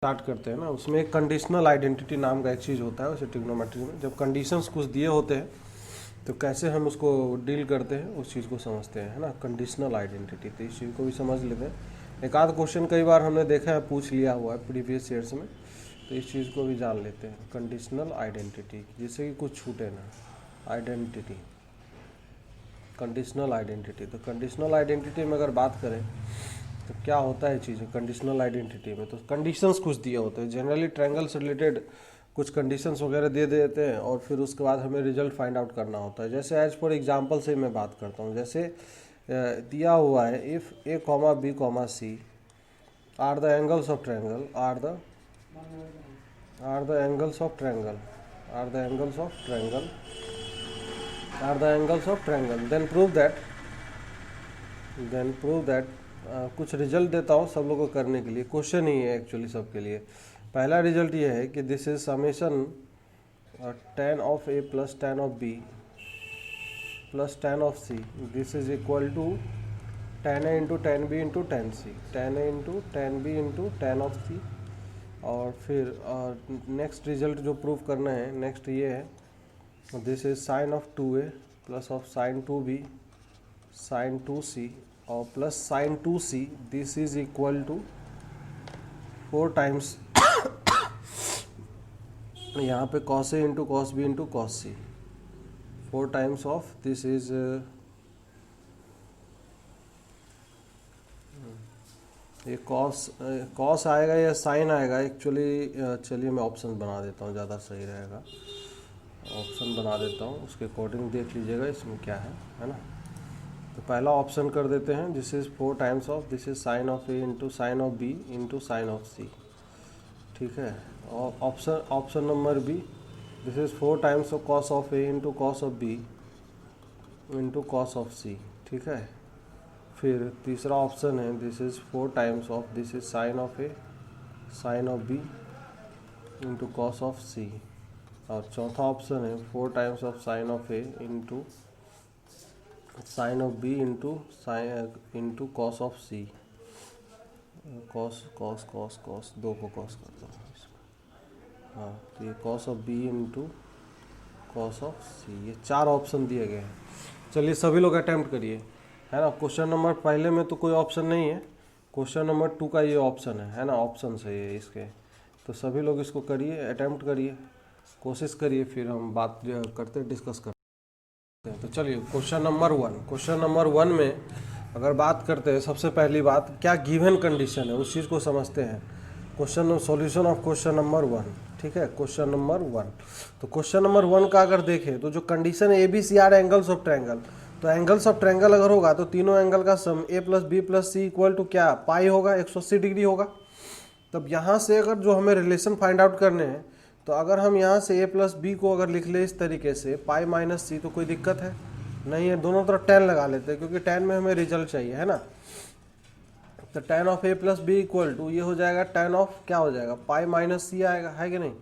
Start करते हैं ना, उसमें एक कंडीशनल आइडेंटिटी नाम का एक चीज़ होता है वैसे ट्रिग्नोमेट्री में। जब कंडीशंस कुछ दिए होते हैं तो कैसे हम उसको डील करते हैं उस चीज़ को समझते हैं, है ना, कंडीशनल आइडेंटिटी। तो इस चीज़ को भी समझ लेते हैं। एक आध क्वेश्चन कई बार हमने देखा है, पूछ लिया हुआ है प्रीवियस ईयर्स में, तो इस चीज़ को भी जान लेते हैं, कंडीशनल आइडेंटिटी, जिससे कि कुछ छूटे ना। Identity, conditional identity. तो कंडीशनल आइडेंटिटी में अगर बात करें तो क्या होता है चीज़ें कंडीशनल आइडेंटिटी में, तो कंडीशंस कुछ दिए होते हैं, जनरली ट्रायंगल से रिलेटेड कुछ कंडीशंस वगैरह दे देते हैं, और फिर उसके बाद हमें रिजल्ट फाइंड आउट करना होता है। जैसे एज फॉर एग्जांपल से मैं बात करता हूँ, जैसे दिया हुआ है if a comma b comma c are the angles of triangle, are the angles of triangle, are the angles of triangle, are the angles of triangle, then prove that कुछ रिजल्ट देता हूँ सब लोगों को करने के लिए, क्वेश्चन ही है एक्चुअली सबके लिए। पहला रिजल्ट ये है कि this is summation tan of A plus tan of B plus tan of C, this is equal to tan A into tan B into tan C, tan A into tan B into tan of C. और फिर next result जो prove करना है next ये है, this is sine of 2a plus of sine 2b sine 2c और plus sine 2c, this is equal to 4 times यहाँ पे cos a into cos b into cos c, 4 times of this is ये cos आएगा या sign आएगा actually. चलिए मैं option बना देता हूँ, ज़्यादा सही रहेगा। ऑप्शन बना देता हूँ, उसके अकॉर्डिंग देख लीजिएगा इसमें क्या है ना। तो पहला ऑप्शन कर देते हैं, this is 4 times of this is sine of A into sine of B into sine of C, ठीक है। और option number B, this is 4 times of cos of A into cos of B into cos of C, ठीक है। फिर तीसरा option है, this is 4 times of this is sine of A sine of B into cos of C. और चौथा option है 4 times of sine of A into sine of B into cos of C, cos दो को cos करता हूँ इसमें, हाँ। तो ये cos of B into cos of C, ये 4 ऑप्शन दिए गए हैं। चलिए सभी लोग अटैम्प्ट करिए, है ना। क्वेश्चन नंबर पहले में तो कोई ऑप्शन नहीं है, क्वेश्चन नंबर 2 का ये ऑप्शन है ना, ऑप्शन है ये इसके। तो सभी लोग इसको करिए, अटैम्प्ट करिए, कोशिश करिए, फिर हम बात करते हैं, डिस्कस करते हैं। तो चलिए क्वेश्चन नंबर 1 में अगर बात करते हैं, सबसे पहली बात क्या गिवन कंडीशन है उस चीज़ को समझते हैं। Question solution of question number 1, ठीक है। क्वेश्चन नंबर 1, तो क्वेश्चन नंबर 1 का अगर देखें तो जो कंडीशन है A B C are angles of triangle, तो एंगल्स ऑफ ट्रायंगल अगर होगा तो तीनों एंगल का sum A plus B plus C equal to क्या, पाई होगा, 180 डिग्री होगा। तब यहाँ से अगर जो हमें रिलेशन फाइंड आउट करने हैं, तो अगर हम यहाँ से ए प्लस बी को अगर लिख ले इस तरीके से पाई माइनस सी, तो कोई दिक्कत है नहीं है। दोनों तरफ tan लगा लेते हैं क्योंकि tan में हमें रिजल्ट चाहिए, है ना। तो tan of A plus b equal to ये हो जाएगा tan ऑफ क्या हो जाएगा, पाई माइनस सी आएगा, है कि नहीं।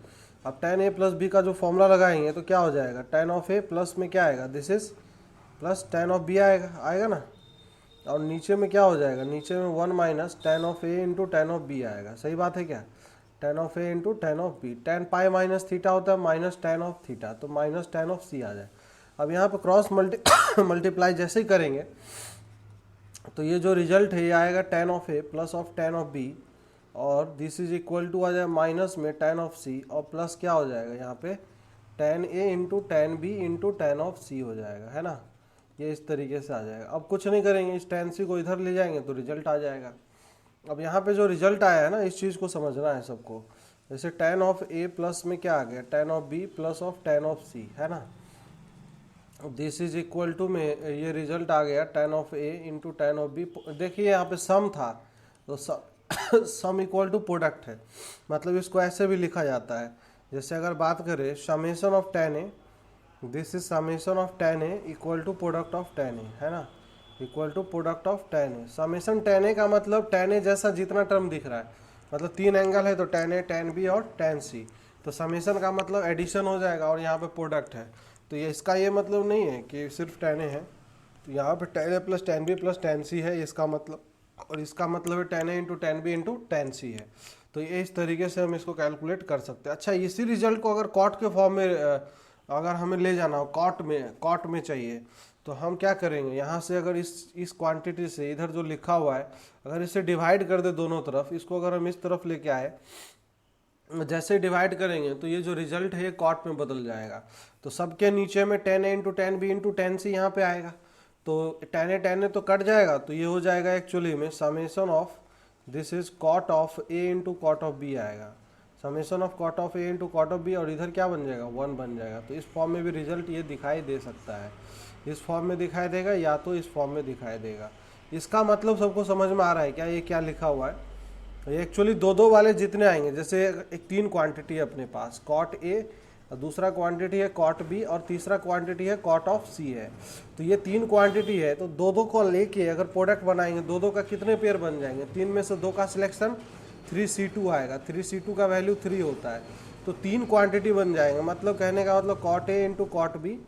अब tan ए प्लस बी का जो फॉर्मूला लगाएंगे तो क्या हो जाएगा, tan ऑफ ए प्लस में क्या आएगा, this is plus tan of b आएगा ना। और नीचे में क्या हो जाएगा, नीचे में 1 minus tan of A into tan of b आएगा। सही बात है क्या, tan of A into tan of b, tan pi minus theta होता है माइनस tan ऑफ थीटा, तो माइनस tan ऑफ सी आ जाए। अब यहाँ पे क्रॉस मल्टीप्लाई जैसे ही करेंगे तो ये जो रिजल्ट है ये आएगा tan of A plus of tan of b, और दिस इज इक्वल टू आ जाए माइनस में tan ऑफ सी, और प्लस क्या हो जाएगा यहाँ पे tan A into tan B into tan of C हो जाएगा, है ना। ये इस तरीके से आ जाएगा। अब कुछ नहीं करेंगे, इस tan सी को इधर ले जाएंगे तो रिजल्ट आ जाएगा। अब यहाँ पे जो रिजल्ट आया है ना, इस चीज़ को समझना है सबको। जैसे tan ऑफ ए प्लस में क्या आ गया, tan of B plus of tan of C, है ना। दिस इज इक्वल टू में ये रिजल्ट आ गया tan of A into tan of b. देखिए यहाँ पे सम था, तो सम इक्वल टू प्रोडक्ट है, मतलब इसको ऐसे भी लिखा जाता है। जैसे अगर बात करें summation of tan a, this is summation of tan a equal to product of tan a, है ना, equal to product of tan a. Summation tan a का मतलब tan ए जैसा जितना टर्म दिख रहा है, मतलब 3 एंगल है तो tan ए tan बी और tan सी, तो समेशन का मतलब एडिशन हो जाएगा, और यहाँ पे प्रोडक्ट है। तो ये इसका ये मतलब नहीं है कि सिर्फ tan ए है, तो यहाँ पे tan A plus tan B plus tan C है, इसका मतलब और इसका मतलब है tan a into tan B into tan C है। तो ये इस तरीके से हम इसको कैलकुलेट कर सकते हैं। अच्छा, इसी रिजल्ट को अगर कॉट के फॉर्म में अगर हमें ले जाना हो, कॉट में चाहिए, तो हम क्या करेंगे, यहाँ से अगर इस क्वांटिटी से इधर जो लिखा हुआ है अगर इसे डिवाइड कर दे दोनों तरफ, इसको अगर हम इस तरफ लेके आए, जैसे डिवाइड करेंगे तो ये जो रिजल्ट है ये कॉट में बदल जाएगा। तो सबके नीचे में tan a into tan B into tan C यहाँ पे आएगा। तो tan a तो कट जाएगा, तो ये हो जाएगा एक्चुअली में summation of this is cot of a into cot of b आएगा, summation of cot of a into cot of b, और इधर क्या बन जाएगा, 1 बन जाएगा। तो इस फॉर्म में भी रिजल्ट ये दिखाई दे सकता है, इस फॉर्म में दिखाई देगा या तो इस फॉर्म में दिखाई देगा। इसका मतलब सबको समझ में आ रहा है क्या, ये क्या लिखा हुआ है। ये एक्चुअली दो वाले जितने आएंगे, जैसे एक 3 क्वांटिटी है अपने पास, कॉट ए, दूसरा क्वांटिटी है कॉट बी, और तीसरा क्वांटिटी है कॉट ऑफ सी है। तो ये 3 क्वांटिटी है, तो दो को लेके अगर प्रोडक्ट बनाएंगे, दो का कितने पेयर बन जाएंगे, 3 में से 2 का सिलेक्शन 3c2 आएगा, 3c2 का वैल्यू 3 होता है। तो 3 क्वांटिटी बन जाएंगे, मतलब कहने का मतलब cot a into cot b,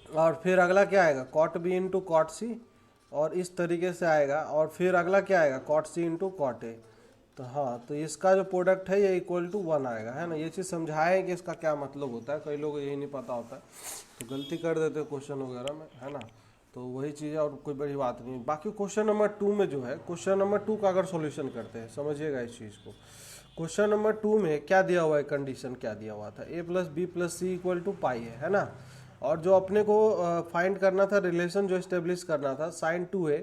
और फिर अगला क्या आएगा, cot b into cot c, और इस तरीके से आएगा, और फिर अगला क्या आएगा, cot c into cot a. तो हाँ, तो इसका जो प्रोडक्ट है ये इक्वल टू 1 आएगा, है ना। ये चीज़ समझाए कि इसका क्या मतलब होता है, कई लोग यही नहीं पता होता है तो गलती कर देते हैं क्वेश्चन वगैरह में, है ना। तो वही चीज़ है और कोई बड़ी बात नहीं। बाकी क्वेश्चन नंबर 2 में जो है, क्वेश्चन नंबर 2 का अगर सॉल्यूशन करते हैं, समझिएगा इस चीज़ को। क्वेश्चन नंबर 2 में क्या दिया हुआ है, कंडीशन क्या दिया हुआ था, a plus B plus C equal to pi है ना। और जो अपने को फाइंड करना था, रिलेशन जो इस्टेब्लिश करना था, sine 2a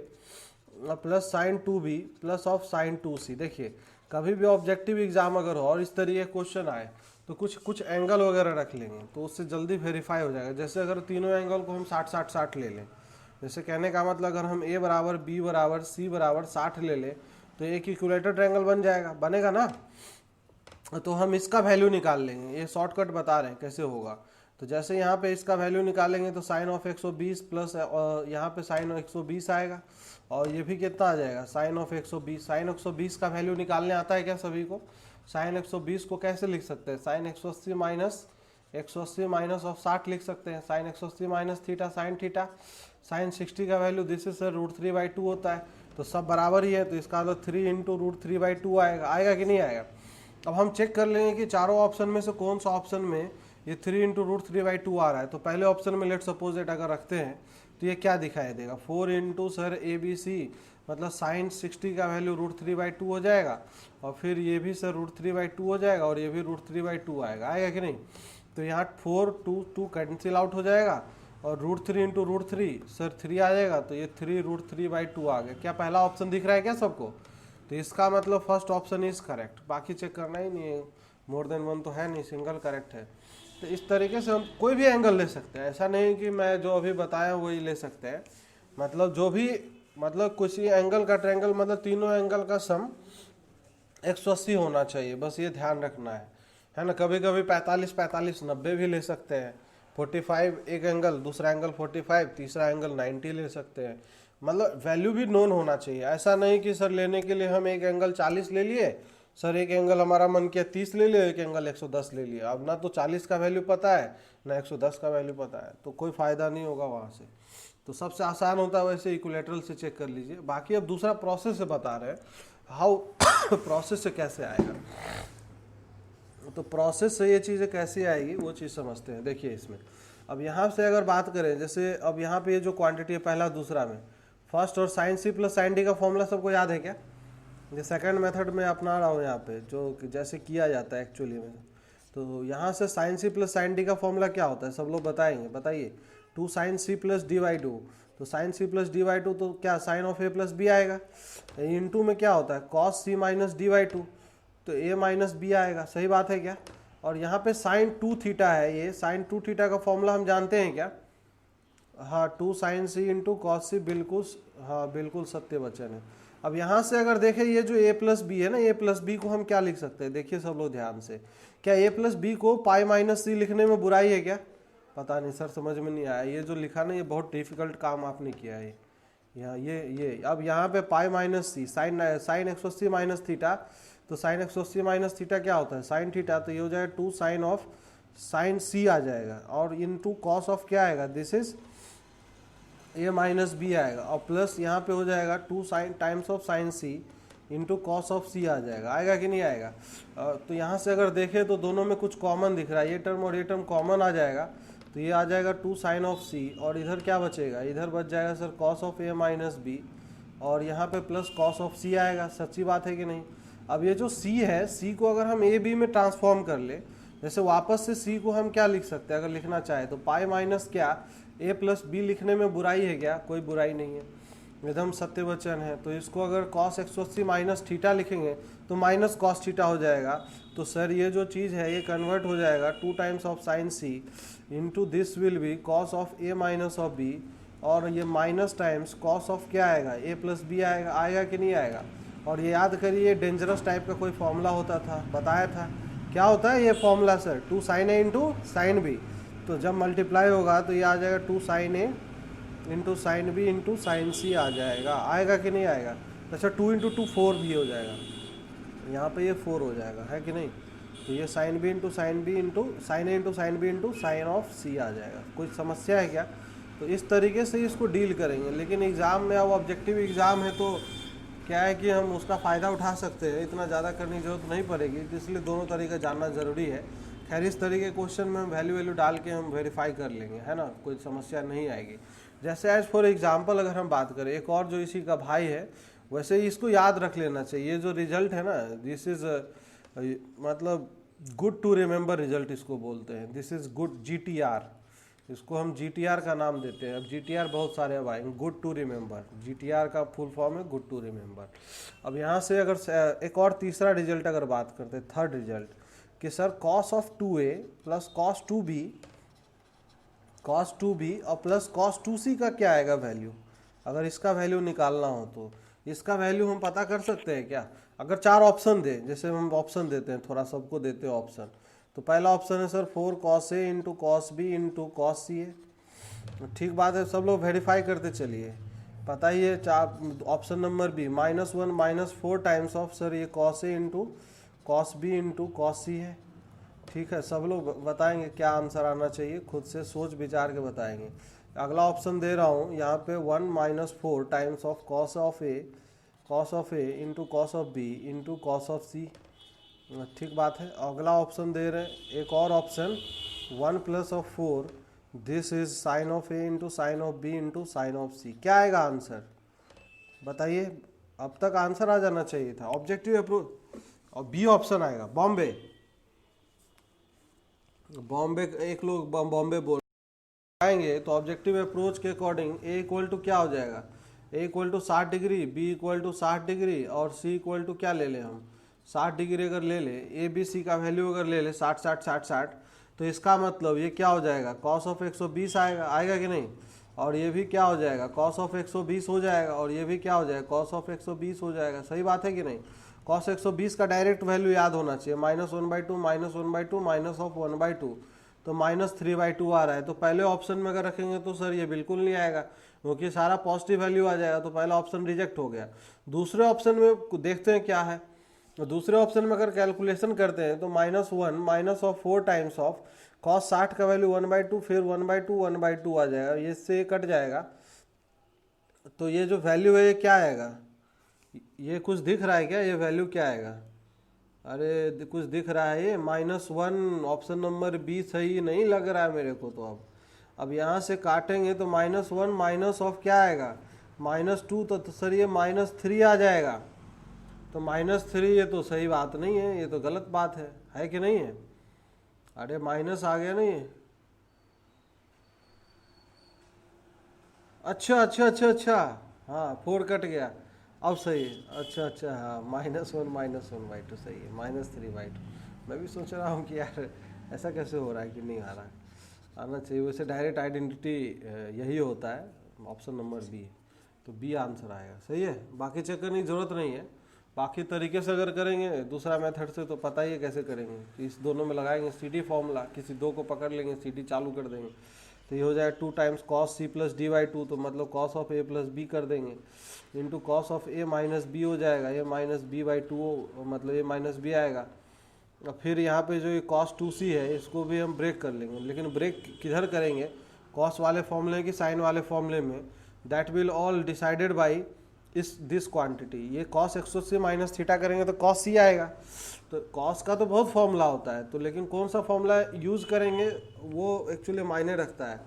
plus sine 2b plus of sine 2c। देखिए, कभी भी ऑब्जेक्टिव एग्जाम अगर हो और इस तरीके क्वेश्चन आए तो कुछ एंगल वगैरह रख लेंगे तो उससे जल्दी वेरीफाई हो जाएगा। जैसे अगर तीनों एंगल को हम 60-60-60 ले लें, जैसे कहने का मतलब अगर हम a बराबर b बराबर c बराबर 60 ले लें तो एक इक्विलेटर ट्रायंगल बन जाएगा, बनेगा ना। तो हम इसका वैल्यू निकाल लेंगे, ये शॉर्टकट बता रहे हैं कैसे होगा। तो जैसे यहाँ पे इसका वैल्यू निकालेंगे तो साइन ऑफ 120 प्लस यहाँ पे साइन 120 आएगा, और ये भी कितना आ जाएगा, साइन ऑफ 120। साइन 120 का वैल्यू निकालने आता है क्या सभी को। साइन 120 को कैसे लिख सकते हैं, साइन 180 माइनस ऑफ 60 लिख सकते हैं, sine 180 minus theta sine theta. Sine 60 का वैल्यू दिस इज √3/2 होता है, तो सब बराबर ही है, तो इसका मतलब 3 इंटू √3/2 आएगा कि नहीं आएगा। अब हम चेक कर लेंगे कि चारों ऑप्शन में से कौन सा ऑप्शन में ये 3 इंटू √3/2 आ रहा है। तो पहले ऑप्शन में लेट सपोज दैट अगर रखते हैं तो ये क्या दिखाई देगा, 4 इंटू सर ABC, मतलब साइन 60 का वैल्यू √3/2 हो जाएगा, और फिर ये भी सर √3/2 हो जाएगा, और ये भी √3/2 आएगा कि नहीं। तो यहाँ 4 2 कैंसिल आउट हो जाएगा, और √3 इंटू √3 सर 3 आ जाएगा, तो ये 3 √3/2 आ गया। क्या पहला ऑप्शन दिख रहा है क्या सबको। तो इसका मतलब फर्स्ट ऑप्शन इज करेक्ट, बाकी चेक करना ही नहीं है, मोर देन 1 तो है नहीं, सिंगल करेक्ट है। तो इस तरीके से हम कोई भी एंगल ले सकते हैं, ऐसा नहीं कि मैं जो अभी बताया वही ले सकते हैं। मतलब जो भी, मतलब किसी एंगल का ट्रायंगल, मतलब तीनों एंगल का सम 180 होना चाहिए, बस ये ध्यान रखना है ना। कभी कभी 45 45 90 भी ले सकते हैं, 45 एक एंगल, दूसरा एंगल 45, तीसरा एंगल 90 ले सकते हैं। मतलब वैल्यू भी नोन होना चाहिए, ऐसा नहीं कि सर लेने के लिए हम एक एंगल 40 ले लिए, सर एक एंगल हमारा मन किया 30 ले लिया, एक एंगल 110 ले लिया। अब ना तो 40 का वैल्यू पता है ना 110 का वैल्यू पता है, तो कोई फ़ायदा नहीं होगा वहाँ से। तो सबसे आसान होता है वैसे इक्विलेटरल से चेक कर लीजिए। बाकी अब दूसरा प्रोसेस से बता रहे हैं, हाउ प्रोसेस से कैसे आएगा। तो प्रोसेस से ये चीज़ें कैसे आएगी वो चीज़ समझते हैं। देखिए इसमें अब यहाँ से अगर बात करें, जैसे अब यहाँ पे ये जो क्वांटिटी है पहला दूसरा में, फर्स्ट और sine C plus sine D का फॉर्मूला सबको याद है क्या। ये सेकंड मेथड में अपना रहा हूँ यहाँ पे, जो जैसे किया जाता है एक्चुअली में। तो यहाँ से sine C plus sine D का फॉर्मूला क्या होता है, सब लोग बताएंगे, बताइए। 2 साइन C प्लस D/2, तो साइन C प्लस D/2 तो क्या sine of A plus B आएगा। इनटू में क्या होता है, कॉस C माइनस D/2, तो A माइनस B आएगा, सही बात है क्या। और यहाँ पे साइन 2 थीटा है, ये साइन 2 थीटा का फॉर्मूला हम जानते हैं क्या। हाँ, 2 sine C into cos C, बिल्कुल, हाँ बिल्कुल सत्य वचन है। अब यहाँ से अगर देखें ये जो A प्लस बी है ना, A प्लस बी को हम क्या लिख सकते हैं, देखिए सब लोग ध्यान से। क्या A प्लस बी को पाई माइनस C लिखने में बुराई है क्या। पता नहीं सर, समझ में नहीं आया, ये जो लिखा ना ये बहुत डिफिकल्ट काम आपने किया है। यहाँ ये अब यहाँ पे pi minus C, sine 180 minus theta, तो साइन 180 माइनस थीटा क्या होता है, साइन थीटा, तो ये हो जाएगा 2 साइन ऑफ साइन C आ जाएगा, और इंटू कॉस ऑफ क्या आएगा, this is A minus B आएगा, और प्लस यहाँ पे हो जाएगा 2 sine times of sine C into cos of सी आ जाएगा। आएगा कि नहीं आएगा? तो यहाँ से अगर देखें तो दोनों में कुछ कॉमन दिख रहा है, ये टर्म और ये टर्म कॉमन आ जाएगा, तो ये आ जाएगा 2 साइन ऑफ सी, और इधर क्या बचेगा? इधर बच जाएगा sir cos of A minus b, और यहाँ पे प्लस कॉस ऑफ सी आएगा। सच्ची बात है कि नहीं? अब ये जो सी है, सी को अगर हम ए बी में ट्रांसफॉर्म कर ले, जैसे वापस से सी को हम क्या लिख सकते हैं अगर लिखना चाहे तो? पाई माइनस क्या ए प्लस बी लिखने में बुराई है क्या? कोई बुराई नहीं है, एकदम सत्य वचन है। तो इसको अगर कॉस 180 माइनस थीटा लिखेंगे तो माइनस कॉस थीटा हो जाएगा। तो सर ये जो चीज़ है ये कन्वर्ट हो जाएगा 2 times of sine C into this will be cos of A minus of b, और ये माइनस टाइम्स कॉस ऑफ क्या आएगा? ए प्लस बी आएगा। आएगा कि नहीं आएगा? और ये याद करिए डेंजरस टाइप का कोई फॉर्मूला होता था, बताया था क्या होता है ये formula sir? 2 sine A into sine B, तो जब मल्टीप्लाई होगा तो ये आ जाएगा 2 sine A into sine B into sine C आ जाएगा। आएगा कि नहीं आएगा? अच्छा 2 इंटू 2 4 भी हो जाएगा, यहाँ पे ये 4 हो जाएगा, है कि नहीं? तो ये sine B into sine B into sine A into sine B into sine of सी आ जाएगा। कोई समस्या है क्या? तो इस तरीके से इसको डील करेंगे, लेकिन एग्ज़ाम में अब ऑब्जेक्टिव एग्ज़ाम है तो क्या है कि हम उसका फ़ायदा उठा सकते हैं, इतना ज़्यादा करने की जरूरत नहीं पड़ेगी, इसलिए दोनों तरीके जानना ज़रूरी है। खैर इस तरीके क्वेश्चन में हम वैल्यू डाल के हम वेरीफाई कर लेंगे, है ना, कोई समस्या नहीं आएगी। जैसे एज फॉर एग्जांपल अगर हम बात करें, एक और जो इसी का भाई है, वैसे ही इसको याद रख लेना चाहिए। जो रिजल्ट है ना, दिस इज़ मतलब गुड टू रिमेंबर रिजल्ट इसको बोलते हैं। दिस इज़ गुड GTR, इसको हम GTR का नाम देते हैं। अब GTR बहुत सारे अब आएंगे, गुड टू रिमेंबर। GTR का फुल फॉर्म है गुड टू रिमेंबर। अब यहाँ से अगर एक और तीसरा रिजल्ट अगर बात करते हैं, थर्ड रिजल्ट, कि sir cos of 2a plus cos 2b और प्लस cos 2c का क्या आएगा वैल्यू? अगर इसका वैल्यू निकालना हो तो इसका वैल्यू हम पता कर सकते हैं क्या? अगर 4 ऑप्शन दे, जैसे हम ऑप्शन देते हैं, थोड़ा सबको देते हैं ऑप्शन, तो पहला ऑप्शन है sir 4 cos a into cos b into cos c है। ठीक बात है, सब लोग वेरीफाई करते चलिए। पता ही है option number b -1 -4 times of sir ये cos a into cos b into cos c है। ठीक है, सब लोग बताएंगे क्या आंसर आना चाहिए, खुद से सोच विचार के बताएंगे। अगला ऑप्शन दे रहा हूँ यहाँ पे 1 - 4 times of cos of a into cos of b into cos of c। ठीक बात है। अगला ऑप्शन दे रहे हैं एक और option 1 + 4 this is sine of A into sine of B into sine of C. क्या आएगा आंसर बताइए? अब तक आंसर आ जाना चाहिए था। ऑब्जेक्टिव अप्रोच, और बी ऑप्शन आएगा बॉम्बे। एक लोग बॉम्बे बोल आएंगे, तो ऑब्जेक्टिव अप्रोच के अकॉर्डिंग ए इक्वल टू क्या हो जाएगा? A equal to 60 degree, B equal to 60 degree, और सी इक्वल टू क्या ले लें हम? 60 डिग्री अगर ले ले, ए बी सी का वैल्यू अगर ले ले 60 60 60 60, तो इसका मतलब ये क्या हो जाएगा? cos ऑफ 120 आएगा। आएगा कि नहीं? और ये भी क्या हो जाएगा? cos ऑफ 120 हो जाएगा, और ये भी क्या हो जाएगा? cos ऑफ 120 हो जाएगा। सही बात है कि नहीं? cos 120 का डायरेक्ट वैल्यू याद होना चाहिए, -1/2 -1/2 माइनस ऑफ 1/2, तो -3/2 आ रहा है। तो पहले ऑप्शन में अगर रखेंगे तो सर ये बिल्कुल नहीं आएगा, क्योंकि सारा पॉजिटिव वैल्यू आ जाएगा, तो पहला ऑप्शन रिजेक्ट हो गया। दूसरे ऑप्शन में देखते हैं क्या है। तो दूसरे ऑप्शन में अगर कैलकुलेशन करते हैं तो -1 - 4 टाइम्स ऑफ cos 60 का वैल्यू 1/2, फिर 1/2 1/2 आ जाएगा, ये से कट जाएगा। तो ये जो वैल्यू है ये क्या आएगा? ये कुछ दिख रहा है क्या? ये वैल्यू क्या आएगा? अरे कुछ दिख रहा है, ये -1। ऑप्शन नंबर बी सही नहीं लग रहा है मेरे को। तो अब यहाँ से काटेंगे तो -1 माइनस ऑफ क्या आएगा? -2, तो सर ये -3 आ जाएगा। तो -3 ये तो सही बात नहीं है, ये तो गलत बात है कि नहीं है? अरे माइनस आ गया नहीं? अच्छा, हाँ 4 कट गया, अब सही है। अच्छा हाँ, -1 - 1/2 सही है, -3/2। मैं भी सोच रहा हूँ कि यार ऐसा कैसे हो रहा है कि नहीं आ रहा है, आना चाहिए। वैसे डायरेक्ट आइडेंटिटी यही होता है, ऑप्शन नंबर बी, तो बी आंसर आएगा। सही है, बाकी चेक करने की ज़रूरत नहीं है। बाकी तरीके से अगर करेंगे दूसरा मेथड से तो पता ही है कैसे करेंगे। इस दोनों में लगाएंगे CD फॉर्मूला, किसी दो को पकड़ लेंगे, CD चालू कर देंगे, तो ये हो जाएगा 2 टाइम्स cos c + d/2, तो मतलब cos ऑफ a + b कर देंगे, into cos of a - b हो जाएगा, ये -b/2 मतलब ये -b आएगा। और फिर यहाँ पे जो ये cos 2c है इसको भी हम ब्रेक कर लेंगे, लेकिन ब्रेक किधर करेंगे? cos वाले फॉर्मूले की साइन वाले फॉर्मूले में। That will all decided by this quantity. ये कॉस 180 माइनस थीटा करेंगे तो कॉस सी आएगा। तो कॉस का तो बहुत फॉर्मूला होता है, तो लेकिन कौन सा फॉर्मूला यूज करेंगे वो एक्चुअली मायने रखता है।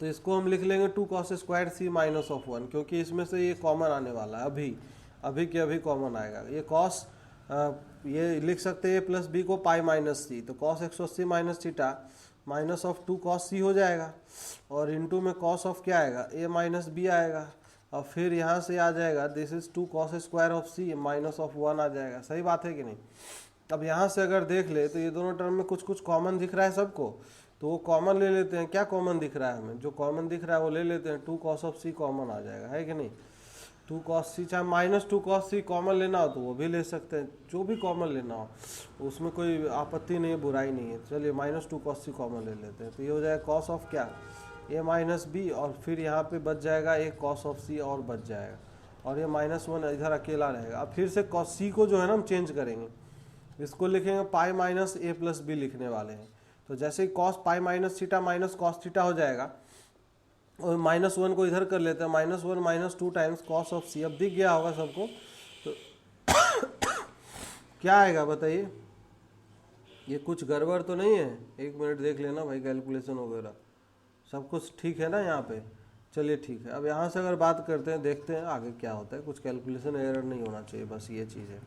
तो इसको हम लिख लेंगे 2 cos स्क्वायर सी माइनस ऑफ 1, क्योंकि इसमें से ये कॉमन आने वाला है, अभी के अभी कॉमन आएगा। ये कॉस ये लिख सकते हैं a प्लस बी को पाई माइनस सी, तो cos 180 minus theta minus of 2 cos सी हो जाएगा, और इनटू में कॉस ऑफ क्या आएगा a माइनस बी आएगा, और फिर यहाँ से आ जाएगा this is 2 cos square of सी माइनस ऑफ 1 आ जाएगा। सही बात है कि नहीं? अब यहाँ से अगर देख ले तो ये दोनों टर्म में कुछ कुछ कॉमन दिख रहा है सबको, तो वो कॉमन ले लेते हैं। क्या कॉमन दिख रहा है हमें? जो कॉमन दिख रहा है वो ले लेते हैं, 2 cos ऑफ सी कॉमन आ जाएगा, है कि नहीं? 2 cos सी, चाहे माइनस 2 cos सी कॉमन लेना हो तो वो भी ले सकते हैं, जो भी कॉमन लेना हो उसमें कोई आपत्ति नहीं है, बुराई नहीं है। चलिए माइनस 2 cos सी कॉमन ले लेते हैं, तो ये हो जाएगा कॉस ऑफ क्या, ए माइनस बी, और फिर यहाँ पे बच जाएगा एक कॉस ऑफ सी और बच जाएगा, और ये -1 इधर अकेला रहेगा। अब फिर से कॉस सी को जो है ना हम चेंज करेंगे, इसको लिखेंगे pi minus A plus B लिखने वाले हैं। तो जैसे ही cos pi minus theta minus cos theta हो जाएगा, और -1 को इधर कर लेते हैं, -1 -2 टाइम्स कॉस ऑफ सी। अब दिख गया होगा सबको, तो क्या आएगा बताइए? ये कुछ गड़बड़ तो नहीं है? एक मिनट देख लेना भाई, कैलकुलेशन वगैरह सब कुछ ठीक है ना यहाँ पे? चलिए ठीक है। अब यहाँ से अगर बात करते हैं, देखते हैं आगे क्या होता है। कुछ कैलकुलेशन एरर नहीं होना चाहिए, बस ये चीज़ है,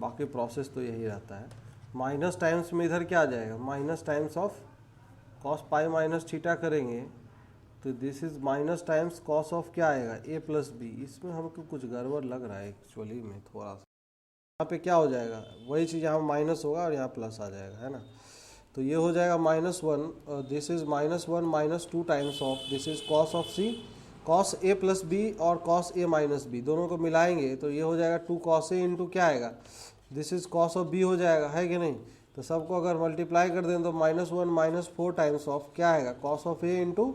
बाकी प्रोसेस तो यही रहता है। माइनस टाइम्स में इधर क्या आ जाएगा, minus times of cos pi minus theta करेंगे, तो this is minus times cos of क्या आएगा, ए प्लस बी। इसमें हमको कुछ गड़बड़ लग रहा है एक्चुअली में थोड़ा सा। यहाँ पे क्या हो जाएगा, वही चीज़ यहाँ माइनस होगा और यहाँ प्लस आ जाएगा, है ना? तो ये हो जाएगा -1, this is -1 -2 times of this is cos of C, cos A plus b और कॉस ए माइनस बी, दोनों को मिलाएंगे तो ये हो जाएगा 2 cos ए इंटू क्या आएगा, this is cos of b हो जाएगा, है कि नहीं? तो सबको अगर मल्टीप्लाई कर दें तो -1 -4 टाइम्स ऑफ क्या आएगा, cos of A into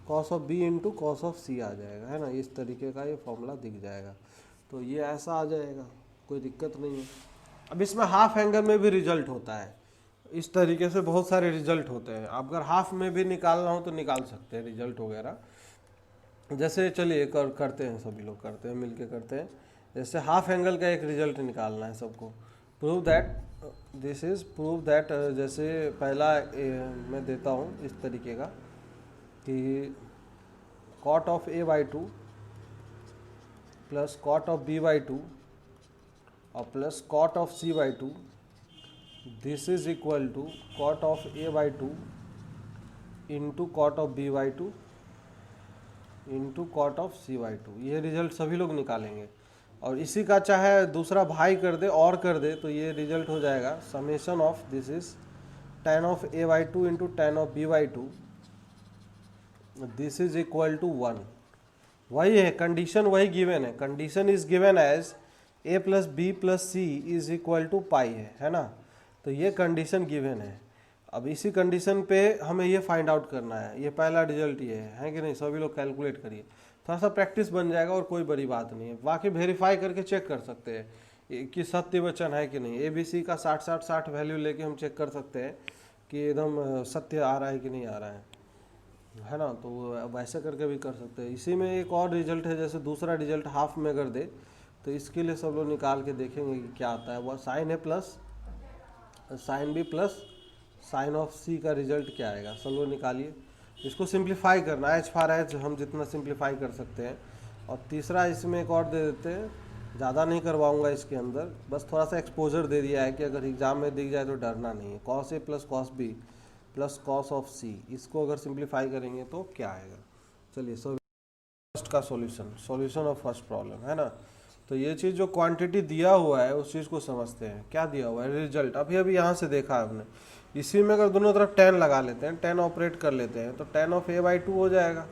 cos of B into cos of सी आ जाएगा, है ना? इस तरीके का ये फॉर्मूला दिख जाएगा। तो ये ऐसा आ जाएगा, कोई दिक्कत नहीं है। अब इसमें हाफ एंगल में भी रिजल्ट होता है, इस तरीके से बहुत सारे रिजल्ट होते हैं। आप अगर हाफ में भी निकालना हो तो निकाल सकते हैं रिजल्ट वगैरह। जैसे चलिए करते हैं, सभी लोग करते हैं, मिलके करते हैं। जैसे हाफ एंगल का एक रिजल्ट निकालना है सबको। Prove that this is prove that, जैसे पहला मैं देता हूँ इस तरीके का कि cot of a by 2 plus cot of b by 2 और plus cot of c by 2, this is equal to cot of a by 2 into cot of b by 2 into cot of c by 2। ये result सभी लोग निकालेंगे, और इसी का चाहे दूसरा भाई कर दे और कर दे तो ये रिजल्ट हो जाएगा summation of this is tan of a by 2 into tan of b by 2, this is equal to 1। वही है कंडीशन, वही गिवन है। Condition is given as a plus B plus C is equal to pi, है ना? तो ये condition given है। अब इसी कंडीशन पे हमें ये फाइंड आउट करना है। ये पहला रिजल्ट ये है कि नहीं? सभी लोग कैलकुलेट करिए, थोड़ा सा प्रैक्टिस बन जाएगा और कोई बड़ी बात नहीं है। बाकी वेरीफाई करके चेक कर सकते हैं कि सत्य वचन है कि नहीं। ABC का 60-60-60 वैल्यू लेके हम चेक कर सकते हैं कि एकदम सत्य आ रहा है कि नहीं आ रहा है ना? तो वैसे करके भी कर सकते हैं। इसी में एक और रिजल्ट है, जैसे दूसरा रिजल्ट हाफ में कर दे तो इसके लिए सब लोग निकाल के देखेंगे कि क्या आता है। वह sine A plus sine B plus sine of C का रिजल्ट क्या आएगा, सब लोग निकालिए। इसको सिंप्लीफाई करना है, एच फार एच हम जितना सिंप्लीफाई कर सकते हैं। और तीसरा इसमें एक और दे देते हैं, ज़्यादा नहीं करवाऊंगा इसके अंदर, बस थोड़ा सा एक्सपोजर दे दिया है कि अगर एग्जाम में दिख जाए तो डरना नहीं है। Cos A plus cos B plus cos of C, इसको अगर सिंप्लीफाई करेंगे तो क्या आएगा। चलिए फर्स्ट का सॉल्यूशन ऑफ फर्स्ट प्रॉब्लम, है ना? तो ये चीज़ जो क्वांटिटी दिया हुआ है उस चीज़ को समझते हैं। क्या दिया हुआ है, रिजल्ट अभी यहाँ से देखा है हमने। इसी में अगर दोनों तरफ 10 लगा लेते हैं, 10 ऑपरेट कर लेते हैं तो tan ऑफ a बाई 2 हो जाएगा।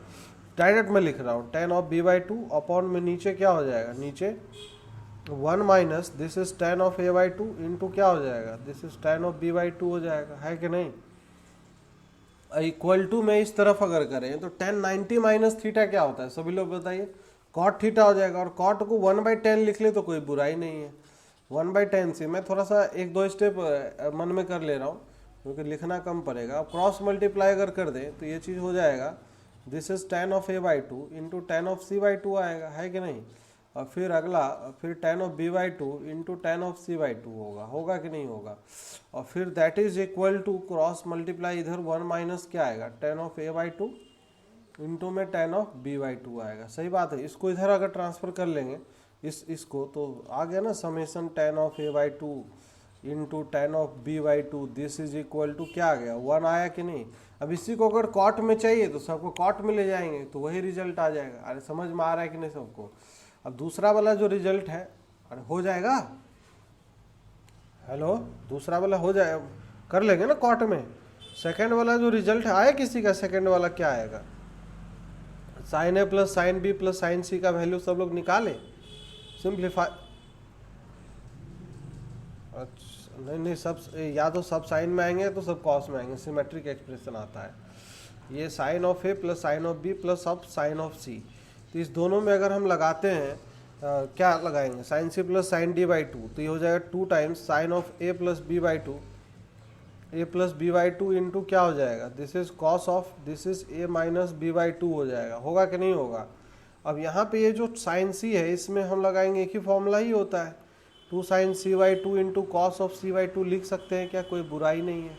डायरेक्ट में लिख रहा हूँ, tan of b by 2 upon में नीचे क्या हो जाएगा, नीचे 1 minus this is tan of a by 2 into क्या हो जाएगा, this is tan of b by 2 हो जाएगा, है कि नहीं? इक्वल टू में इस तरफ अगर करें तो tan 90 माइनस थीटा क्या होता है, सभी लोग बताइए? cot थीटा हो जाएगा। और cot को 1/10 लिख ले तो कोई बुराई नहीं है। 1/10 से मैं थोड़ा सा 1-2 स्टेप मन में कर ले रहा हूँ क्योंकि लिखना कम पड़ेगा। अब क्रॉस मल्टीप्लाई अगर कर दें तो ये चीज़ हो जाएगा this is tan of a by two into tan of c by two आएगा, है कि नहीं। और फिर अगला फिर tan of b by two into tan of c by two होगा, होगा कि नहीं होगा। और फिर that is equal to cross multiply इधर 1 माइनस क्या आएगा, tan of a by two into में tan of b by two आएगा। सही बात है, इसको इधर अगर ट्रांसफर कर लेंगे इसको तो आ गया ना summation tan of a by two into tan of b by two, this is equal to क्या आ गया 1 आया कि नहीं। अब इसी को अगर कॉट में चाहिए तो सबको कॉट में ले जाएंगे तो वही रिजल्ट आ जाएगा। अरे समझ में आ रहा है कि नहीं सबको। अब दूसरा वाला जो रिजल्ट है, अरे हो जाएगा, हेलो, दूसरा वाला हो जाए कर लेंगे ना कॉट में। सेकेंड वाला जो रिजल्ट है आया किसी का, सेकेंड वाला क्या आएगा, sine A plus sine B plus sine C का वैल्यू सब लोग निकाले, सिंप्लीफाई। अच्छा नहीं सब या तो सब साइन में आएंगे तो सब कॉस में आएंगे, सिमेट्रिक एक्सप्रेशन आता है। ये sine of A plus sine of B plus of sine of C, तो इस दोनों में अगर हम लगाते हैं क्या लगाएंगे, sine c plus sine d by two, तो ये हो जाएगा 2 times sine of A plus b by two, a plus b by two into क्या हो जाएगा, this is cos of this is A minus B by two हो जाएगा, होगा कि नहीं होगा। अब यहाँ पे ये जो साइन सी है इसमें हम लगाएंगे एक ही फॉर्मूला ही होता है, 2 sine c by two into cos of C by two लिख सकते हैं क्या, कोई बुराई नहीं है।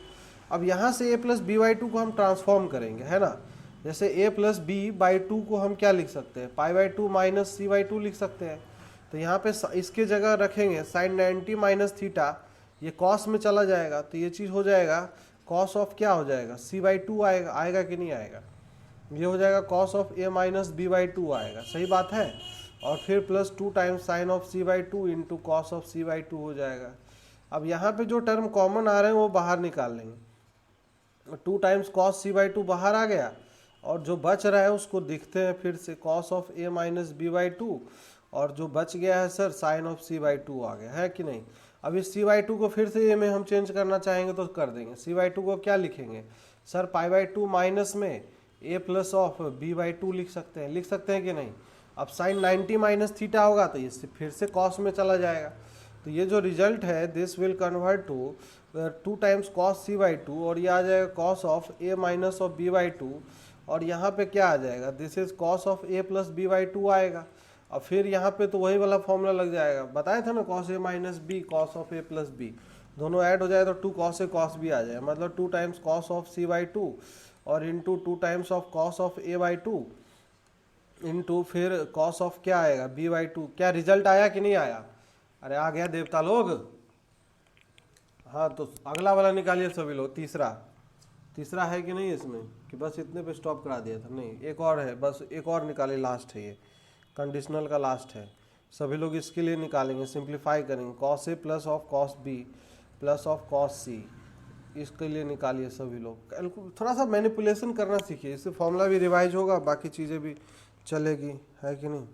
अब यहाँ से a plus b by two को हम ट्रांसफॉर्म करेंगे, है ना। जैसे a plus b by two को हम क्या लिख सकते हैं, pi by two minus c by two लिख सकते हैं। तो यहाँ पे इसके जगह रखेंगे साइन 90 माइनस थीटा, ये कॉस में चला जाएगा तो ये चीज़ हो जाएगा कॉस ऑफ क्या हो जाएगा सी बाई टू आएगा, आएगा कि नहीं आएगा, ये हो जाएगा cos of A minus B by two आएगा, सही बात है। और फिर plus 2 times sine of C by two into cos of C by two हो जाएगा। अब यहाँ पे जो टर्म कॉमन आ रहे हैं वो बाहर निकाल लेंगे, 2 times cos c by two बाहर आ गया और जो बच रहा है उसको दिखते हैं फिर से cos of A minus B by two, और जो बच गया है sir sine of C by two आ गया, है कि नहीं। अब इस सी बाई टू को फिर से ए में हम चेंज करना चाहेंगे तो कर देंगे, सी बाई टू को क्या लिखेंगे sir, pi by two minus में A plus of B by two लिख सकते हैं कि नहीं। अब साइन 90 माइनस थीटा होगा तो ये फिर से कॉस में चला जाएगा, तो ये जो रिजल्ट है this will convert to 2 times cos c by two, और ये आ जाएगा cos of A minus of B by two, और यहाँ पे क्या आ जाएगा, this is cos of A plus b by two आएगा। और फिर यहाँ पे तो वही वाला फॉर्मूला लग जाएगा, बताया था ना, cos A minus B cos of A plus B, दोनों ऐड हो जाए तो 2 कॉस ए कॉस बी आ जाए, मतलब 2 times cos of C by two और into 2 times of cos of A by two into फिर कॉस ऑफ क्या आएगा बी बाई टू। क्या रिजल्ट आया कि नहीं आया, अरे आ गया देवता लोग। हाँ तो अगला वाला निकालिए सभी लोग, तीसरा है कि नहीं इसमें, कि बस इतने पे स्टॉप करा दिया था, नहीं एक और है, बस एक और निकाले, लास्ट है ये कंडीशनल का लास्ट है। सभी लोग इसके लिए निकालेंगे, सिंप्लीफाई करेंगे, cos A plus of cos B plus of cos C, इसके लिए निकालिए सभी लोग। थोड़ा सा मैनिपुलेशन करना सीखिए, इससे फॉर्मूला भी रिवाइज होगा, बाकी चीज़ें भी चलेगी, है कि नहीं।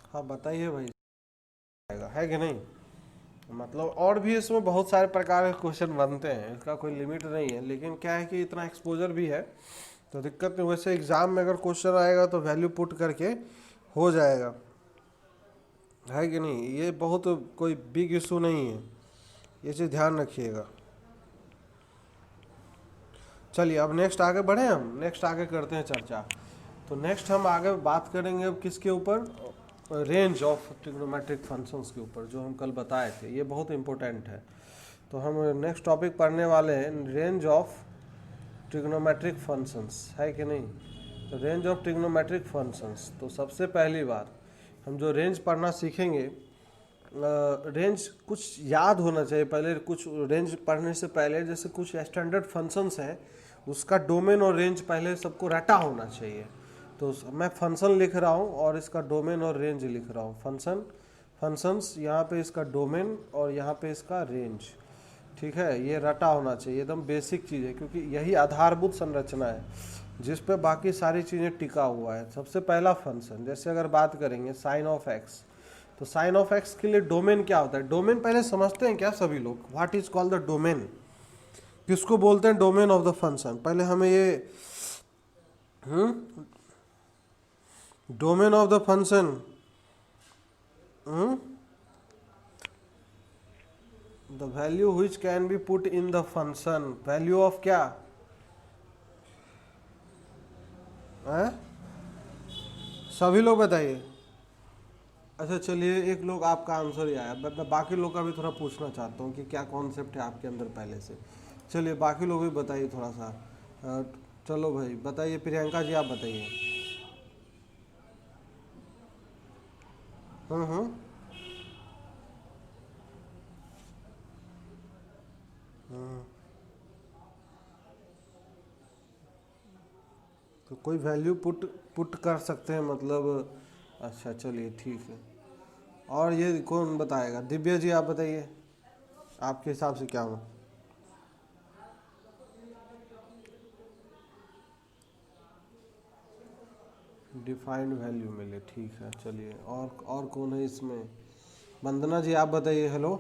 हाँ बताइए भाई, है कि नहीं। मतलब और भी इसमें बहुत सारे प्रकार के क्वेश्चन बनते हैं, इसका कोई लिमिट नहीं है, लेकिन क्या है कि इतना एक्सपोजर भी है तो दिक्कत नहीं। वैसे एग्जाम में अगर क्वेश्चन आएगा तो वैल्यू पुट करके हो जाएगा, है कि नहीं, ये बहुत कोई बिग इशू नहीं है, ये चीज़ ध्यान रखिएगा। चलिए अब नेक्स्ट आगे बढ़े, हम नेक्स्ट आगे करते हैं चर्चा। तो नेक्स्ट हम आगे बात करेंगे अब किसके ऊपर, रेंज ऑफ ट्रिग्नोमेट्रिक फंक्शंस के ऊपर, जो हम कल बताए थे, ये बहुत इंपॉर्टेंट है। तो हम नेक्स्ट टॉपिक पढ़ने वाले हैं रेंज ऑफ ट्रिग्नोमेट्रिक फंक्शंस, है कि नहीं। तो रेंज ऑफ ट्रिग्नोमेट्रिक फंक्शंस, तो सबसे पहली बार हम जो रेंज पढ़ना सीखेंगे रेंज कुछ याद होना चाहिए पहले, कुछ रेंज पढ़ने से पहले, जैसे कुछ स्टैंडर्ड फंक्शंस हैं उसका डोमेन और रेंज पहले सबको रटा होना चाहिए। तो मैं फंक्शन लिख रहा हूँ और इसका डोमेन और रेंज लिख रहा हूँ। फंक्शंस यहाँ पे इसका डोमेन और यहाँ पे इसका रेंज, ठीक है, ये रटा होना चाहिए, एकदम बेसिक चीज़ है, क्योंकि यही आधारभूत संरचना है जिस पे बाकी सारी चीज़ें टिका हुआ है। सबसे पहला फंक्शन, जैसे अगर बात करेंगे साइन ऑफ एक्स, तो साइन ऑफ एक्स के लिए डोमेन क्या होता है? डोमेन पहले समझते हैं क्या सभी लोग? What is called the domain? किसको बोलते हैं डोमेन ऑफ द फंक्शन? पहले हमें ये domain of the function, the value which can be put in the function, value of क्या है? सभी लोग बताइए। अच्छा चलिए, एक लोग आपका आंसर ही आया, मैं बाकी लोग का भी थोड़ा पूछना चाहता हूँ कि क्या कॉन्सेप्ट है आपके अंदर पहले से। चलिए बाकी लोग भी बताइए थोड़ा सा। चलो भाई बताइए, प्रियंका जी आप बताइए। हम्म। तो कोई वैल्यू पुट पुट कर सकते हैं मतलब? अच्छा चलिए ठीक है। और ये कौन बताएगा? दिव्या जी आप बताइए, आपके हिसाब से क्या हो? डिफाइंड वैल्यू मिले, ठीक है चलिए। और कौन है इसमें? वंदना जी आप बताइए। हेलो।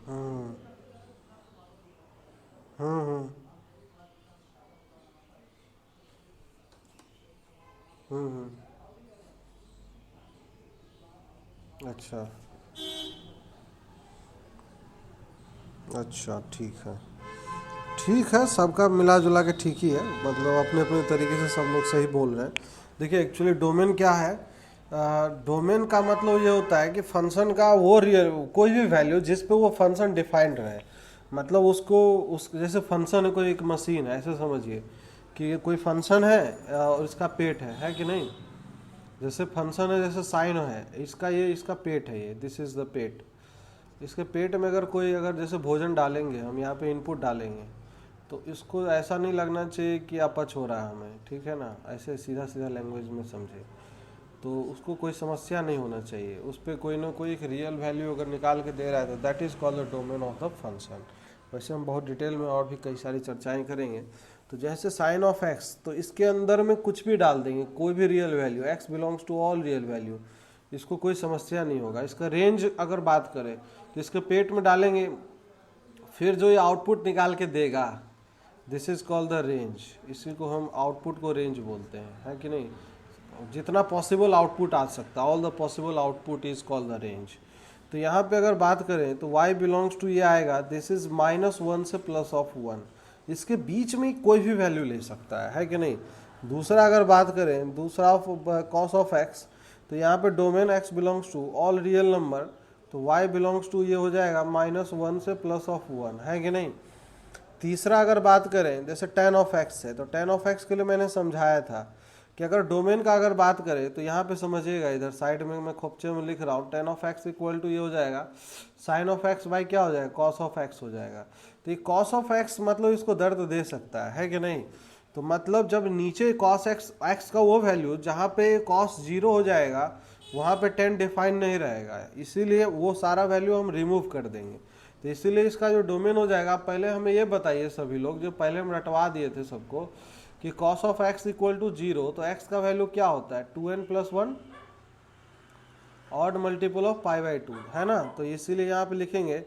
हम्म हम्म हम्म। अच्छा अच्छा ठीक है, ठीक है, सबका मिला जुला के ठीक ही है, मतलब अपने अपने तरीके से सब लोग सही बोल रहे हैं। देखिए एक्चुअली डोमेन क्या है? डोमेन का मतलब ये होता है कि फंक्शन का वो रियल कोई भी वैल्यू जिस पे वो फंक्शन डिफाइंड रहे, मतलब उसको उस जैसे फंक्शन है, कोई एक मशीन है, ऐसे समझिए कि ये कोई फंक्शन है और इसका पेट है कि नहीं? जैसे फंक्शन है, जैसे साइन है, इसका ये इसका पेट है, ये दिस इज़ द पेट। इसके पेट में अगर कोई अगर जैसे भोजन डालेंगे, हम यहाँ पे इनपुट डालेंगे, तो इसको ऐसा नहीं लगना चाहिए कि अपच हो रहा है हमें, ठीक है ना? ऐसे सीधा सीधा लैंग्वेज में समझे तो उसको कोई समस्या नहीं होना चाहिए। उस पर कोई ना कोई एक रियल वैल्यू अगर निकाल के दे रहा है तो that is called the domain of the function. वैसे हम बहुत डिटेल में और भी कई सारी चर्चाएं करेंगे। तो जैसे साइन ऑफ एक्स, तो इसके अंदर में कुछ भी डाल देंगे, कोई भी real value, x belongs to all real value, इसको कोई समस्या नहीं होगा। इसका रेंज अगर बात करें तो इसके पेट में डालेंगे, फिर जो ये आउटपुट निकाल के देगा, this is called the range. इसी को हम आउटपुट को रेंज बोलते हैं, है कि नहीं? जितना पॉसिबल आउटपुट आ सकता है, all the possible output is called the range. तो यहाँ पे अगर बात करें तो y बिलोंग्स टू ये आएगा, दिस इज -1 से +1, इसके बीच में कोई भी वैल्यू ले सकता है कि नहीं? दूसरा अगर बात करें, दूसरा कॉस ऑफ एक्स, तो यहाँ पे domain x belongs to all real number, तो y बिलोंग्स टू ये हो जाएगा -1 से +1, है कि नहीं? तीसरा अगर बात करें जैसे tan ऑफ एक्स है, तो tan ऑफ एक्स के लिए मैंने समझाया था कि अगर डोमेन का अगर बात करें तो यहाँ पे समझिएगा, इधर साइड में मैं खोपचे में लिख रहा हूँ, tan of x equal to ये हो जाएगा साइन ऑफ एक्स बाई क्या हो जाएगा, कॉस ऑफ एक्स हो जाएगा। तो ये कॉस ऑफ एक्स मतलब इसको दर्द दे सकता है कि नहीं? तो मतलब जब नीचे कॉस एक्स का वो वैल्यू जहाँ पे कॉस 0 हो जाएगा वहाँ पे tan डिफाइन नहीं रहेगा, इसीलिए वो सारा वैल्यू हम रिमूव कर देंगे। तो इसीलिए इसका जो डोमेन हो जाएगा, पहले हमें ये बताइए सभी लोग, जो पहले हम रटवा दिए थे सबको कि cos of x equal to 0, तो x का वैल्यू क्या होता है? 2n+1 ऑड मल्टीपल ऑफ π/2, है ना? तो इसीलिए यहाँ पे लिखेंगे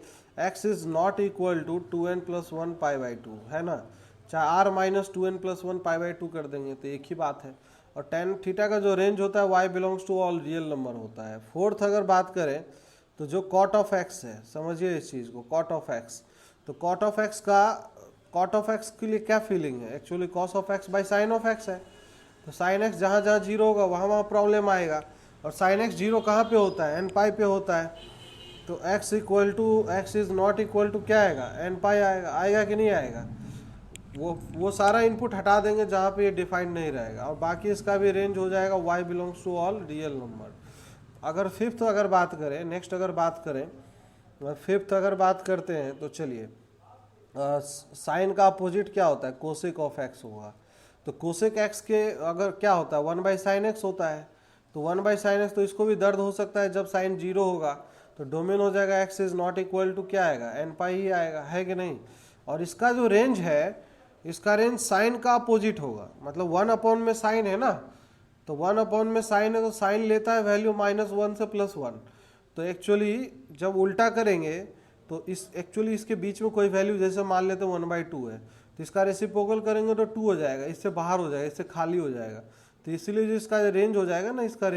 x is not equal to 2n+1 π/2, है ना? चाहे r -2n+1 π/2 कर देंगे तो एक ही बात है। और tan थीटा का जो रेंज होता है y belongs to all real number होता है। फोर्थ अगर बात करें तो जो cot ऑफ x है, समझिए इस चीज़ को, cot ऑफ x, तो cot ऑफ x के लिए क्या फीलिंग है? Actually cos of x by sine of x है। तो साइन x जहाँ जहाँ 0 होगा वहाँ वहाँ प्रॉब्लम आएगा, और साइन x 0 कहाँ पे होता है? n पाई पे होता है। तो x is not equal to क्या आएगा? n पाई आएगा, आएगा कि नहीं आएगा? वो सारा इनपुट हटा देंगे जहाँ पे ये डिफाइंड नहीं रहेगा, और बाकी इसका भी रेंज हो जाएगा y belongs to all real number. अगर फिफ्थ अगर बात करें, नेक्स्ट अगर बात करें फिफ्थ अगर बात करते हैं तो चलिए, साइन का अपोजिट क्या होता है, कोसेक ऑफ एक्स होगा। तो कोसेक एक्स के अगर क्या होता है, 1/sin x होता है। तो 1/sin x, तो इसको भी दर्द हो सकता है जब साइन 0 होगा, तो डोमेन हो जाएगा x is not equal to क्या आएगा, n पाई ही आएगा, है कि नहीं। और इसका जो रेंज है, इसका रेंज साइन का अपोजिट होगा, मतलब 1 में साइन है ना, तो 1 में साइन है, तो साइन लेता है वैल्यू -1 से +1। तो एक्चुअली जब उल्टा करेंगे तो एक्चुअली इसके बीच में कोई वैल्यू, जैसे मान लेते हैं 1/2 है, तो इसका रेसिप्रोकल करेंगे तो 2 हो जाएगा, इससे बाहर हो जाएगा, इससे खाली हो जाएगा। तो इसीलिए जो इसका रेंज हो जाएगा ना, इसका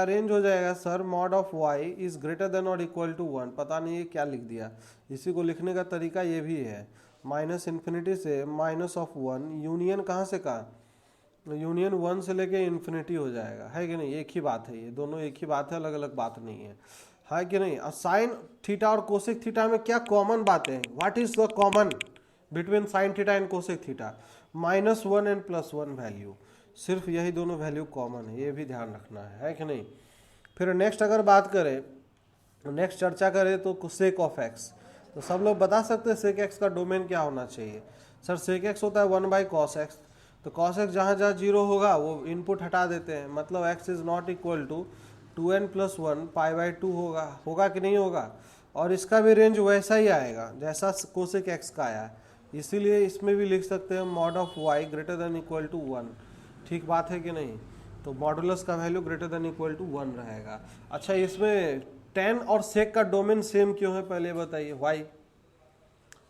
रेंज हो जाएगा sir mod of y is greater than और इक्वल टू 1। पता नहीं ये क्या लिख दिया, इसी को लिखने का तरीका ये भी है, -∞ से -1 यूनियन कहाँ से कहाँ, यूनियन 1 से लेके इन्फिनिटी हो जाएगा, है कि नहीं। एक ही बात है, ये दोनों एक ही बात है, अलग अलग बात नहीं है कि नहीं। और साइन थीटा और कोसेक थीटा में क्या कॉमन बातें हैं, what is the common between sine theta and cosec theta, -1 and +1 value, सिर्फ यही दोनों वैल्यू कॉमन है, ये भी ध्यान रखना है कि नहीं। फिर नेक्स्ट अगर बात करें, नेक्स्ट चर्चा करें तो सेक ऑफ एक्स। तो सब लोग बता सकते हैं सेक एक्स का डोमेन क्या होना चाहिए। सर सेक एक्स होता है 1/cos x, तो cos x जहाँ जहाँ 0 होगा वो इनपुट हटा देते हैं, मतलब x is not equal to 2n + 1 π/2 होगा कि नहीं होगा। और इसका भी रेंज वैसा ही आएगा जैसा कोसेक x का आया, इसीलिए इसमें भी लिख सकते हैं mod of y greater than equal to 1। ठीक बात है कि नहीं। तो मॉडुलस का value greater than equal to 1 रहेगा। अच्छा, इसमें tan और sec का डोमेन सेम क्यों है, पहले बताइए वाई।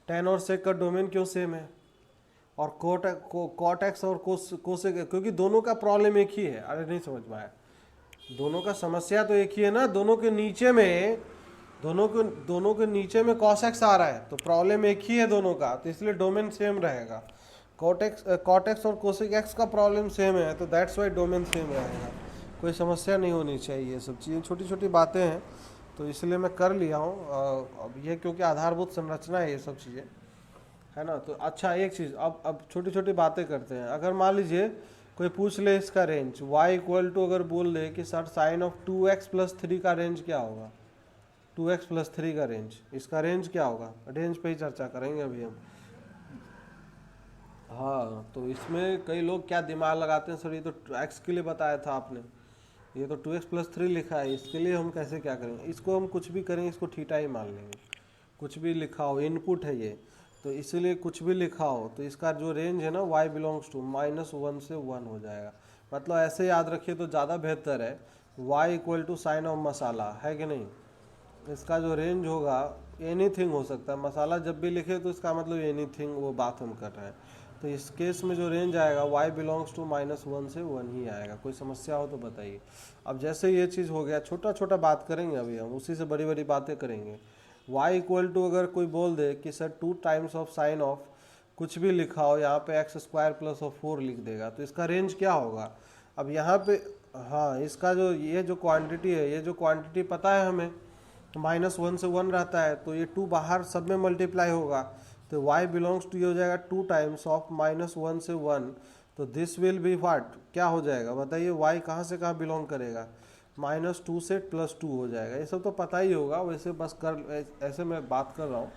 tan और sec का डोमेन क्यों सेम है, और cot x और कोसेक, क्योंकि दोनों का प्रॉब्लम एक ही है। अरे नहीं समझ में आया, दोनों का समस्या तो एक ही है ना, दोनों के नीचे में cos x आ रहा है, तो प्रॉब्लम एक ही है दोनों का, तो इसलिए डोमेन सेम रहेगा। cot x और कोसेक x का प्रॉब्लम सेम है, तो दैट्स वाई डोमेन सेम रहेगा, कोई समस्या नहीं होनी चाहिए। ये सब चीज़ें छोटी छोटी बातें हैं, तो इसलिए मैं कर लिया हूँ। अब ये क्योंकि आधारभूत संरचना है ये सब चीज़ें, है ना। तो अच्छा एक चीज़, अब छोटी छोटी बातें करते हैं। अगर मान लीजिए कोई पूछ ले इसका रेंज y इक्वल टू, अगर बोल दे कि सर साइन ऑफ 2x + 3 का रेंज क्या होगा, 2x + 3 का रेंज, इसका रेंज क्या होगा, रेंज पे ही चर्चा करेंगे अभी हम। हाँ, तो इसमें कई लोग क्या दिमाग लगाते हैं, सर ये तो x के लिए बताया था आपने, ये तो 2x + 3 लिखा है, इसके लिए हम कैसे क्या करेंगे। इसको हम कुछ भी करेंगे, इसको थीटा ही मान लेंगे, कुछ भी लिखा हो, इनपुट है ये, तो इसीलिए कुछ भी लिखा हो, तो इसका जो रेंज है ना y बिलोंग्स टू -1 से 1 हो जाएगा। मतलब ऐसे याद रखिए तो ज़्यादा बेहतर है, y equal to sine of मसाला, है कि नहीं। इसका जो रेंज होगा एनीथिंग हो सकता है, मसाला जब भी लिखे तो इसका मतलब एनीथिंग वो बात हम कर रहे हैं। तो इस केस में जो रेंज आएगा y बिलोंग्स टू -1 से 1 ही आएगा। कोई समस्या हो तो बताइए। अब जैसे ये चीज़ हो गया, छोटा छोटा बात करेंगे अभी हम, उसी से बड़ी बड़ी बातें करेंगे। y इक्वल टू अगर कोई बोल दे कि sir 2 times of sine of कुछ भी लिखा हो, यहाँ पे x² + 4 लिख देगा, तो इसका रेंज क्या होगा। अब यहाँ पे हाँ, इसका जो ये जो क्वांटिटी है, ये जो क्वांटिटी पता है हमें, -1 से 1 रहता है, तो ये 2 बाहर सब में मल्टीप्लाई होगा, तो y बिलोंग्स टू ये हो जाएगा 2 टाइम्स ऑफ -1 से 1। तो दिस विल बी व्हाट, क्या हो जाएगा बताइए, y कहाँ से कहाँ बिलोंग करेगा, -2 से +2 हो जाएगा। ये सब तो पता ही होगा, वैसे बस ऐसे मैं बात कर रहा हूँ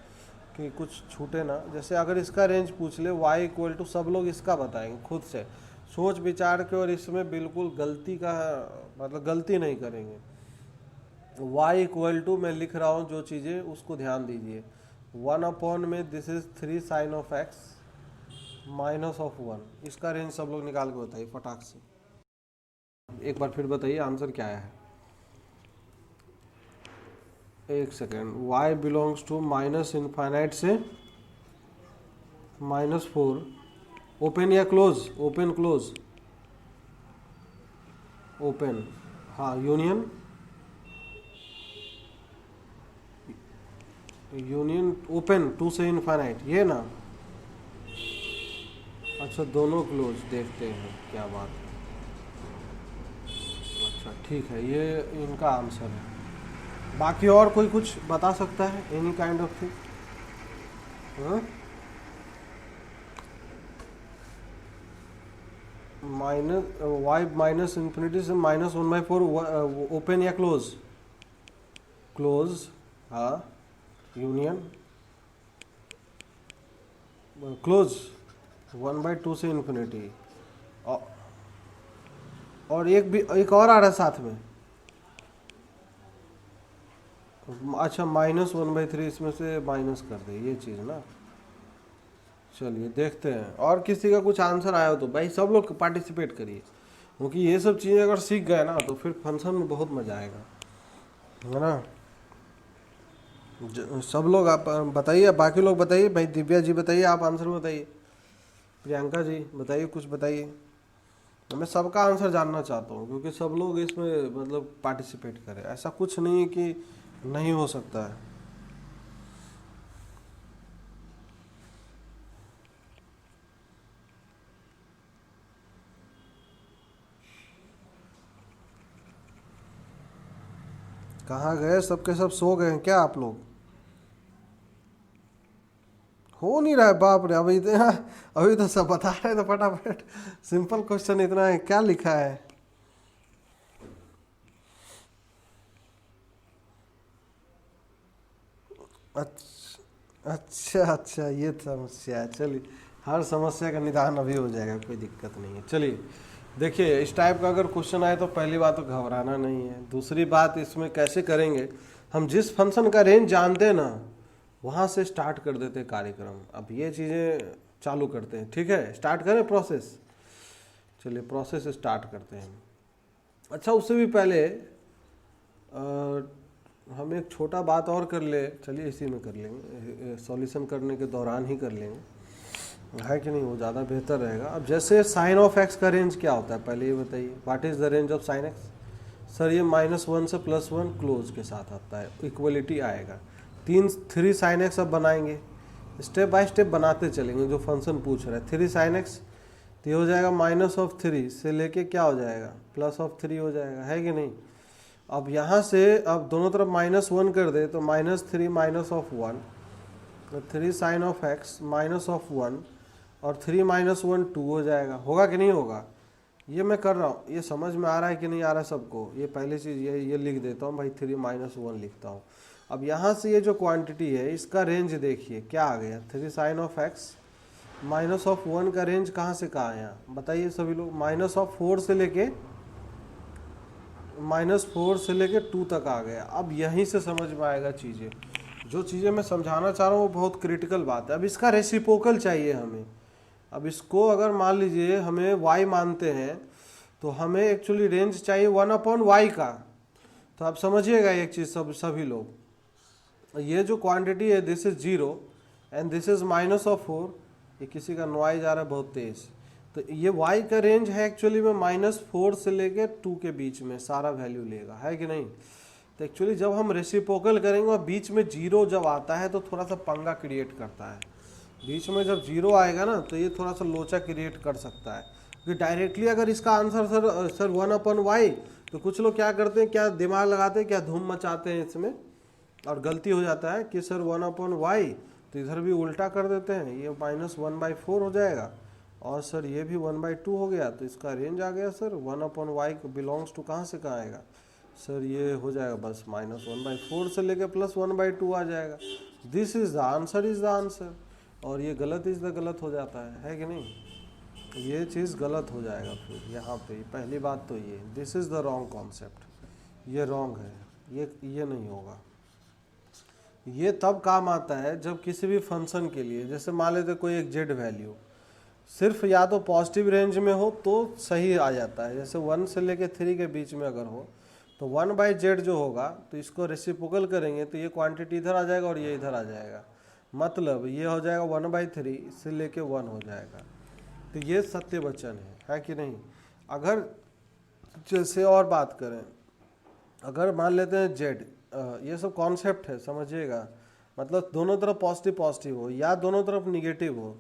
कि कुछ छूटे ना। जैसे अगर इसका रेंज पूछ ले y इक्वल टू, सब लोग इसका बताएंगे खुद से सोच विचार के, और इसमें बिल्कुल गलती का मतलब गलती नहीं करेंगे। y इक्वल टू मैं लिख रहा हूँ जो चीज़ें, उसको ध्यान दीजिए। 1 में this is 3 sine of x -1, इसका रेंज सब लोग निकाल के बताइए फटाक से। एक बार फिर बताइए आंसर क्या है। एक सेकेंड, y बिलोंग्स टू -∞ से -4, ओपन या क्लोज, ओपन क्लोज, ओपन, हाँ, यूनियन ओपन 2 से इनफाइनाइट, ये ना। अच्छा, दोनों क्लोज, देखते हैं क्या बात है। अच्छा ठीक है, ये इनका आंसर है। बाकी और कोई कुछ बता सकता है, any kind of thing. Minus y minus infinity से -1/4 ओपन या क्लोज? क्लोज, हाँ, यूनियन क्लोज 1/2 से इन्फिनिटी। और एक और आ रहा है साथ में, अच्छा -1/3 इसमें से माइनस कर दे, ये चीज़ ना। चलिए देखते हैं, और किसी का कुछ आंसर आया हो तो भाई सब लोग पार्टिसिपेट करिए, क्योंकि ये सब चीज़ें अगर सीख गए ना तो फिर फंक्शन में बहुत मज़ा आएगा, है ना। सब लोग आप बताइए, बाकी लोग बताइए, भाई दिव्या जी बताइए, आप आंसर बताइए, प्रियंका जी बताइए, कुछ बताइए। मैं सबका आंसर जानना चाहता हूँ, क्योंकि सब लोग इसमें मतलब पार्टिसिपेट करें, ऐसा कुछ नहीं है कि नहीं हो सकता है। कहाँ गए सबके सब, सो गए हैं क्या आप लोग? हो नहीं रहा है, बाप रे, अभी तो सब बता रहे हैं, तो फटाफट सिंपल क्वेश्चन इतना है, क्या लिखा है? अच्छा अच्छा अच्छा, ये समस्या है, चलिए हर समस्या का निदान अभी हो जाएगा, कोई दिक्कत नहीं है। चलिए देखिए, इस टाइप का अगर क्वेश्चन आए तो पहली बात तो घबराना नहीं है। दूसरी बात, इसमें कैसे करेंगे, हम जिस फंक्शन का रेंज जानते हैं ना वहाँ से स्टार्ट कर देते हैं कार्यक्रम। अब ये चीज़ें चालू करते हैं, ठीक है, स्टार्ट करें प्रोसेस। चलिए प्रोसेस स्टार्ट करते हैं। अच्छा, उससे भी पहले हम एक छोटा बात और कर ले, चलिए इसी में कर लेंगे, सॉल्यूशन करने के दौरान ही कर लेंगे, है कि नहीं, वो ज़्यादा बेहतर रहेगा। अब जैसे साइन ऑफ एक्स का रेंज क्या होता है, पहले ये बताइए, what is the range of sine x? Sir ये -1 से +1 क्लोज के साथ आता है, इक्वलिटी आएगा। 3 साइन एक्स अब बनाएंगे, स्टेप बाय स्टेप बनाते चलेंगे, जो फंक्शन पूछ रहा है। 3 साइन एक्स तो ये हो जाएगा -3 से लेके क्या हो जाएगा, +3 हो जाएगा, है कि नहीं। अब यहाँ से अब दोनों तरफ -1 कर दे तो -3 -1, तो 3 साइन ऑफ एक्स -1 और 3 -1 2 हो जाएगा, होगा कि नहीं होगा? ये मैं कर रहा हूँ, ये समझ में आ रहा है कि नहीं आ रहा है सबको? ये पहली चीज़ ये लिख देता हूँ भाई, 3 -1 लिखता हूँ। अब यहाँ से ये जो क्वांटिटी है इसका रेंज देखिए क्या आ गया, 3 साइन ऑफ एक्स -1 का रेंज कहाँ से कहाँ आया बताइए सभी लोग? -4 से लेके 2 तक आ गया। अब यहीं से समझ में आएगा चीज़ें, जो चीज़ें मैं समझाना चाह रहा हूँ वो बहुत क्रिटिकल बात है। अब इसका रेसिप्रोकल चाहिए हमें। अब इसको अगर मान लीजिए हमें y मानते हैं तो हमें एक्चुअली रेंज चाहिए 1/y का। तो आप समझिएगा एक चीज़, सभी लोग, ये जो क्वांटिटी है this is 0 and this is -4, ये किसी का नॉइज आ रहा है बहुत तेज, तो ये y का रेंज है एक्चुअली में -4 से लेके 2 के बीच में सारा वैल्यू लेगा, है कि नहीं। तो एक्चुअली जब हम रेसिप्रोकल करेंगे और बीच में 0 जब आता है तो थोड़ा सा पंगा क्रिएट करता है। बीच में जब 0 आएगा ना तो ये थोड़ा सा लोचा क्रिएट कर सकता है, क्योंकि डायरेक्टली अगर इसका आंसर सर 1/y, तो कुछ लोग क्या करते हैं, क्या दिमाग लगाते हैं, क्या धूम मचाते हैं इसमें, और गलती हो जाता है कि सर 1/y, तो इधर भी उल्टा कर देते हैं, ये -1/4 हो जाएगा, और सर ये भी 1/2 हो गया, तो इसका रेंज आ गया सर 1/y बिलोंग्स टू कहाँ से कहाँ आएगा सर, ये हो जाएगा बस -1/4 से लेके +1/2 आ जाएगा। This is the answer, is the answer. और ये गलत इज द गलत हो जाता है कि नहीं, ये चीज़ गलत हो जाएगा फिर यहाँ पे। पहली बात तो ये, this is the wrong concept, ये रॉन्ग है, ये नहीं होगा। ये तब काम आता है जब किसी भी फंक्शन के लिए, जैसे मान लेते कोई एक जेड वैल्यू सिर्फ या तो पॉजिटिव रेंज में हो तो सही आ जाता है, जैसे 1 से लेके 3 के बीच में अगर हो तो 1/z जो होगा, तो इसको रेसिप्रोकल करेंगे तो ये क्वांटिटी इधर आ जाएगा और ये इधर आ जाएगा, मतलब ये हो जाएगा 1/3 से लेके 1 हो जाएगा। तो ये सत्य वचन है कि नहीं। अगर जैसे और बात करें, अगर मान लेते हैं जेड, ये सब कॉन्सेप्ट है समझिएगा, मतलब दोनों तरफ पॉजिटिव पॉजिटिव हो या दोनों तरफ निगेटिव हो,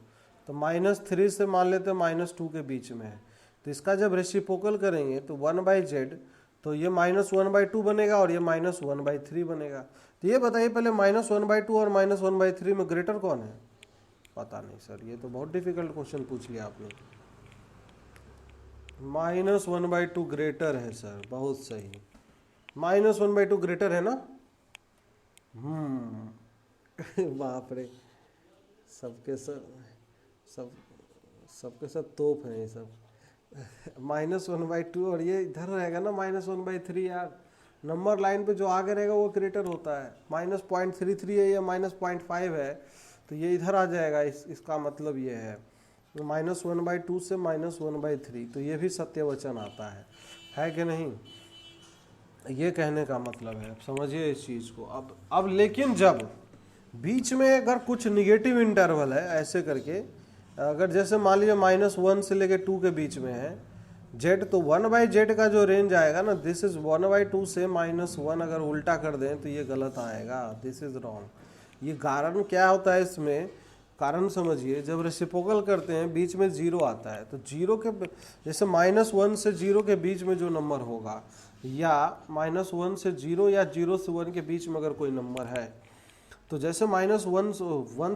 तो -3 से मान लेते हैं -2 के बीच में है, तो इसका जब रेसिप्रोकल करेंगे तो 1/z, तो ये -1/2 बनेगा और ये -1/3 बनेगा। तो ये बताइए पहले, -1/2 और -1/3 में ग्रेटर कौन है? पता नहीं सर, ये तो बहुत डिफिकल्ट क्वेश्चन पूछ लिया आपने। -1/2 ग्रेटर है सर, बहुत सही। -1/2 ग्रेटर है ना। बाप रे, सबके सब सबके सब तोप हैं ये सब। -1/2 और ये इधर रहेगा ना -1/3 यार। नंबर लाइन पे जो आगे रहेगा वो ग्रेटर होता है। -0.33 है या -0.5 है, तो ये इधर आ जाएगा। इसका मतलब ये है -1/2 से -1/3, तो ये भी सत्यवचन आता है कि नहीं। ये कहने का मतलब है, समझिए इस चीज़ को। अब लेकिन जब बीच में अगर कुछ निगेटिव इंटरवल है ऐसे करके, अगर जैसे मान लीजिए -1 से लेके 2 के बीच में है z, तो 1/z का जो रेंज आएगा ना, दिस इज 1/2 से -1 अगर उल्टा कर दें तो ये गलत आएगा, दिस इज रॉन्ग। ये कारण क्या होता है इसमें, कारण समझिए। जब रेसिप्रोकल करते हैं बीच में 0 आता है, तो 0 के जैसे -1 से 0 के बीच में जो नंबर होगा, या -1 से 0 या 0 से 1 के बीच में अगर कोई नंबर है, तो जैसे -1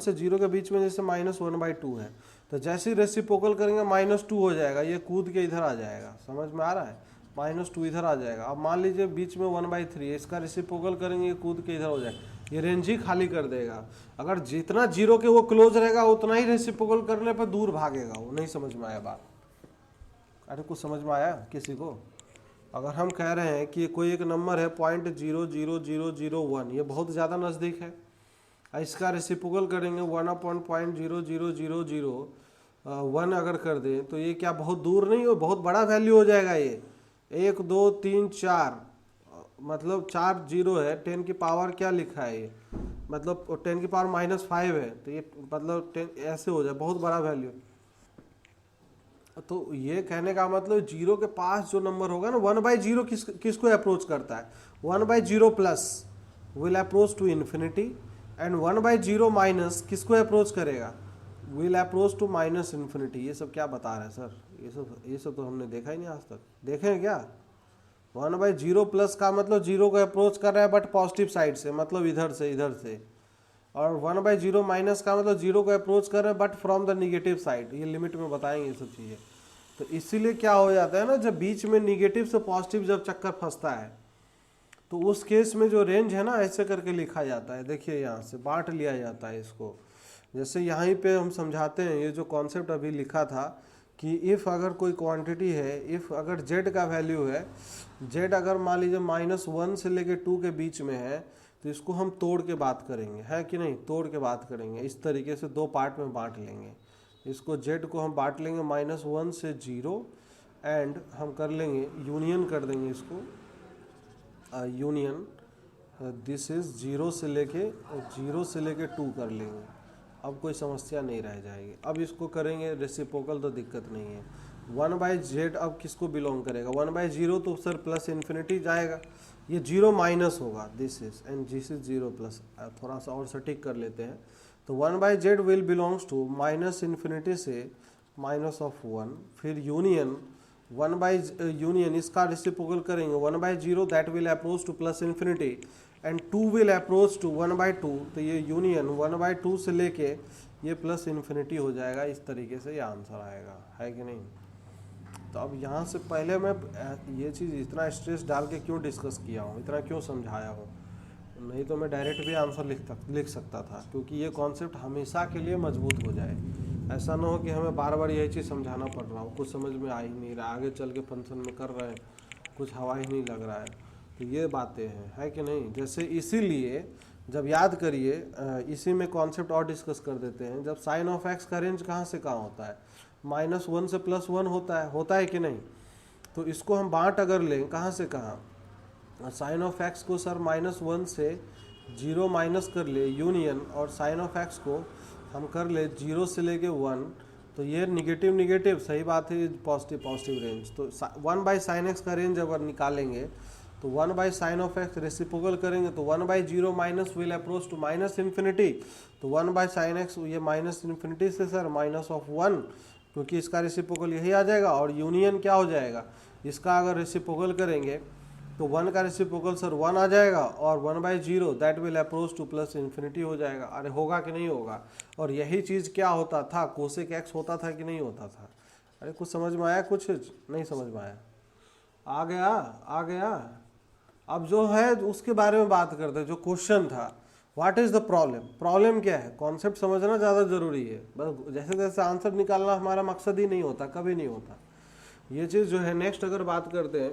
से 0 के बीच में जैसे -1/2 है, तो जैसे ही रेसिप्रोकल करेंगे -2 हो जाएगा, ये कूद के इधर आ जाएगा। समझ में आ रहा है, -2 इधर आ जाएगा। अब मान लीजिए बीच में 1/3 है, इसका रेसिप्रोकल करेंगे, ये कूद के इधर हो जाएगा, ये रेंज ही खाली कर देगा। अगर जितना 0 के वो क्लोज रहेगा उतना ही रेसिप्रोकल करने पर दूर भागेगा वो। नहीं समझ में आया बात? अरे कुछ समझ में आया किसी को? अगर हम कह रहे हैं कि कोई एक नंबर है 0.00001, ये बहुत ज़्यादा नज़दीक है, इसका रेसिप्रोकल करेंगे 1 अगर कर दें, तो ये क्या बहुत दूर नहीं हो, बहुत बड़ा वैल्यू हो जाएगा ये। 1 2 3 4, मतलब 4 0 है, 10 की पावर क्या लिखा है ये, मतलब 10 की पावर -5 है, तो ये मतलब 10 ऐसे हो जाए, बहुत बड़ा वैल्यू। तो ये कहने का मतलब 0 के पास जो नंबर होगा ना, 1/0 किसको अप्रोच करता है, 1/0 plus will approach to infinity, and 1/0 minus किसको अप्रोच करेगा, विल अप्रोच टू -इन्फिनिटी। ये सब क्या बता रहे हैं सर, ये सब तो हमने देखा ही नहीं आज तक। देखे हैं क्या? 1/0 प्लस का मतलब 0 को अप्रोच कर रहा है बट पॉजिटिव साइड से, मतलब इधर से। और 1/0 माइनस का मतलब 0 को अप्रोच कर रहे हैं but from the negative side. ये लिमिट में बताएंगे ये सब चीज़ें। तो इसीलिए क्या हो जाता है ना, जब बीच में निगेटिव से पॉजिटिव जब चक्कर फंसता है, तो उस केस में जो रेंज है ना, ऐसे करके लिखा जाता है। देखिए यहाँ से बांट लिया जाता है इसको। जैसे यहाँ पे हम समझाते हैं, ये जो कॉन्सेप्ट अभी लिखा था कि इफ़ अगर कोई क्वांटिटी है, इफ़ अगर z का वैल्यू है, z अगर मान लीजिए -1 से लेके 2 के बीच में है, तो इसको हम तोड़ के बात करेंगे, है कि नहीं, तोड़ के बात करेंगे। इस तरीके से 2 पार्ट में बांट लेंगे। इसको z को हम बांट लेंगे -1 से 0, एंड हम कर लेंगे यूनियन कर देंगे इसको, यूनियन दिस इज 0 से लेके 2 कर लेंगे। अब कोई समस्या नहीं रह जाएगी। अब इसको करेंगे रेसिप्रोकल तो दिक्कत नहीं है। 1/z अब किसको बिलोंग करेगा, 1/0 तो सर प्लस इन्फिनिटी जाएगा, ये 0 माइनस होगा, this is, and this is 0 plus. थोड़ा सा और सटीक कर लेते हैं, तो 1/z will belongs to -infinity से -1, फिर यूनियन 1/यूनियन इसका रेसिप्रोकल करेंगे 1/0 that will approach to plus infinity, and 2 will approach to 1/2, तो ये यूनियन 1/2 से लेके ये प्लस इन्फिनिटी हो जाएगा। इस तरीके से ये आंसर आएगा, है कि नहीं। तो अब यहाँ से पहले मैं ये चीज़ इतना स्ट्रेस डाल के क्यों डिस्कस किया हूँ, इतना क्यों समझाया हूँ, नहीं तो मैं डायरेक्ट भी आंसर लिख सकता था, क्योंकि ये कॉन्सेप्ट हमेशा के लिए मजबूत हो जाए। ऐसा ना हो कि हमें बार बार यही चीज़ समझाना पड़ रहा हो, कुछ समझ में आ ही नहीं रहा, आगे चल के फंक्शन में कर रहे हैं, कुछ हवा ही नहीं लग रहा है। तो ये बातें हैं, है कि नहीं। जैसे इसीलिए जब याद करिए, इसी में कॉन्सेप्ट और डिस्कस कर देते हैं, जब साइन ऑफ एक्स का रेंज कहाँ से कहाँ होता है, -1 से +1 होता है कि नहीं। तो इसको हम बांट अगर लें कहाँ से कहाँ, साइन ऑफ एक्स को सर -1 से 0 माइनस कर ले यूनियन, और साइन ऑफ एक्स को हम कर ले 0 से लेके 1, तो ये निगेटिव सही बात है, पॉजिटिव रेंज। तो 1/sin x का रेंज अगर निकालेंगे तो 1/sin ऑफ x रेसिप्रोकल करेंगे तो 1/0 minus will approach to -infinity, तो 1/sin x ये -इन्फिनिटी से सर -1, क्योंकि इसका रेसिप्रोकल यही आ जाएगा। और यूनियन क्या हो जाएगा, इसका अगर रेसिप्रोकल करेंगे तो 1 का रेसिप्रोकल सर 1 आ जाएगा, और 1/0 that will approach to plus infinity हो जाएगा। अरे होगा कि नहीं होगा। और यही चीज़ क्या होता था, कोसेक एक्स होता था कि नहीं होता था, अरे कुछ समझ में आया, कुछ नहीं समझ में आया? आ गया, आ गया। अब जो है उसके बारे में बात करते हैं, जो क्वेश्चन था, what is the problem. Problem क्या है, कॉन्सेप्ट समझना ज़्यादा जरूरी है। बस जैसे जैसे आंसर निकालना हमारा मकसद ही नहीं होता, कभी नहीं होता ये चीज़ जो है। नेक्स्ट अगर बात करते हैं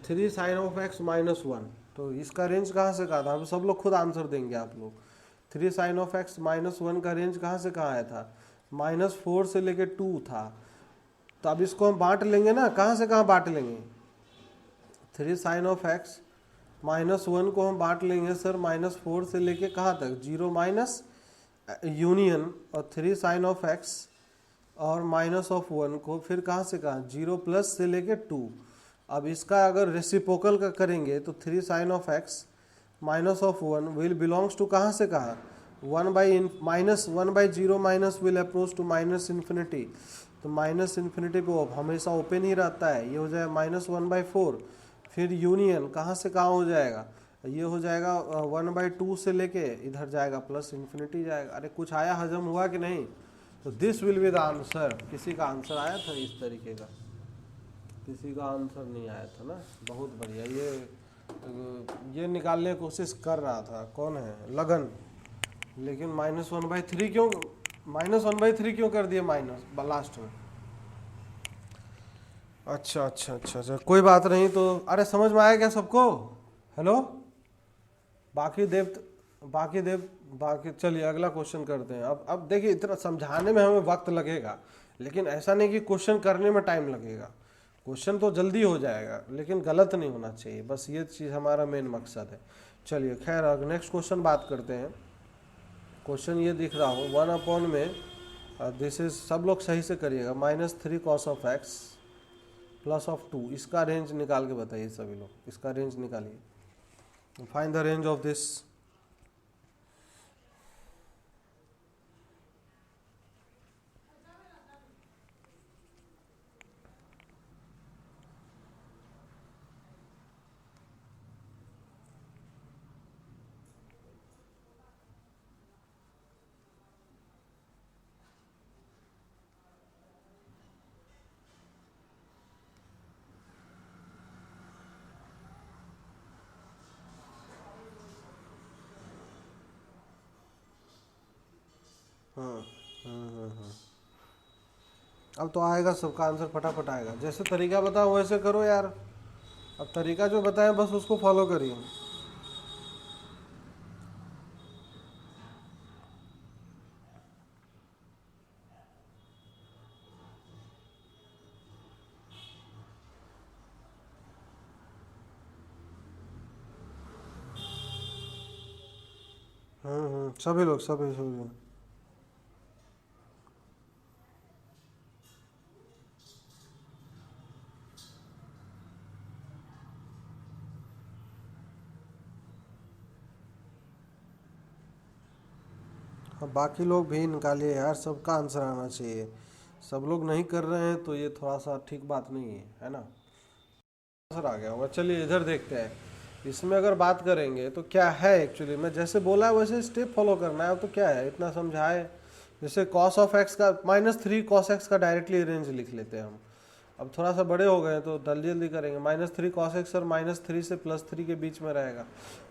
3 sin of x माइनस 1, तो इसका रेंज कहाँ से कहा था? अब सब लोग खुद आंसर देंगे आप लोग। 3 sin of x माइनस 1 का रेंज कहाँ से कहाँ आया था? -4 से लेके 2 था। तो अब इसको हम बांट लेंगे ना, कहाँ से कहाँ बांट लेंगे? 3 sin of x माइनस 1 को हम बांट लेंगे सर -4 से लेके कहाँ तक? 0 माइनस यूनियन, और 3 sin of x और -1 को फिर कहाँ से कहाँ? 0 प्लस से लेके 2। अब इसका अगर रेसिप्रोकल का करेंगे तो 3 sin of x -1 will belongs to कहाँ से कहाँ? 1/-0 minus will approach to -infinity. तो -इन्फिनिटी पे हमेशा ओपन ही रहता है, ये हो जाएगा -1/4। फिर यूनियन कहाँ से कहाँ हो जाएगा? ये हो जाएगा 1/2 से लेके इधर जाएगा +इन्फिनिटी जाएगा। अरे कुछ आया, हजम हुआ कि नहीं? तो this will be the answer. किसी का आंसर आया था इस तरीके का? किसी का आंसर नहीं आया था ना? बहुत बढ़िया। ये निकालने की कोशिश कर रहा था, कौन है? लगन। लेकिन -1/3 क्यों, -1/3 क्यों कर दिए माइनस लास्ट में? अच्छा अच्छा अच्छा अच्छा, कोई बात नहीं। तो अरे समझ में आया क्या सबको? हेलो, बाकी देव, बाकी चलिए अगला क्वेश्चन करते हैं। अब देखिए, इतना समझाने में हमें वक्त लगेगा, लेकिन ऐसा नहीं कि क्वेश्चन करने में टाइम लगेगा। क्वेश्चन तो जल्दी हो जाएगा, लेकिन गलत नहीं होना चाहिए, बस ये चीज़ हमारा मेन मकसद है। चलिए खैर, अब नेक्स्ट क्वेश्चन बात करते हैं। क्वेश्चन ये दिख रहा हो 1/, में दिस इज, सब लोग सही से करिएगा, -3 cos of x +2। इसका रेंज निकाल के बताइए सभी लोग, इसका रेंज निकालिए। Find the range of this. अब तो आएगा सबका आंसर, फटाफट आएगा। जैसे तरीका बताओ वैसे करो यार। अब तरीका जो बताएं बस उसको फॉलो करिए। सभी लोग, सभी सभी लोग। अब बाकी लोग भी निकालिए यार, सबका आंसर आना चाहिए। सब लोग नहीं कर रहे हैं तो ये थोड़ा सा ठीक बात नहीं है ना? आंसर आ गया होगा। चलिए इधर देखते हैं। इसमें अगर बात करेंगे तो क्या है एक्चुअली, मैं जैसे बोला है वैसे स्टेप फॉलो करना है। अब तो क्या है, इतना समझाए। जैसे cos of x का -3 cos x का डायरेक्टली रेंज लिख लेते हैं हम। अब थोड़ा सा बड़े हो गए तो जल्दी जल्दी करेंगे। -3 cos x और -3 से +3 के बीच में रहेगा।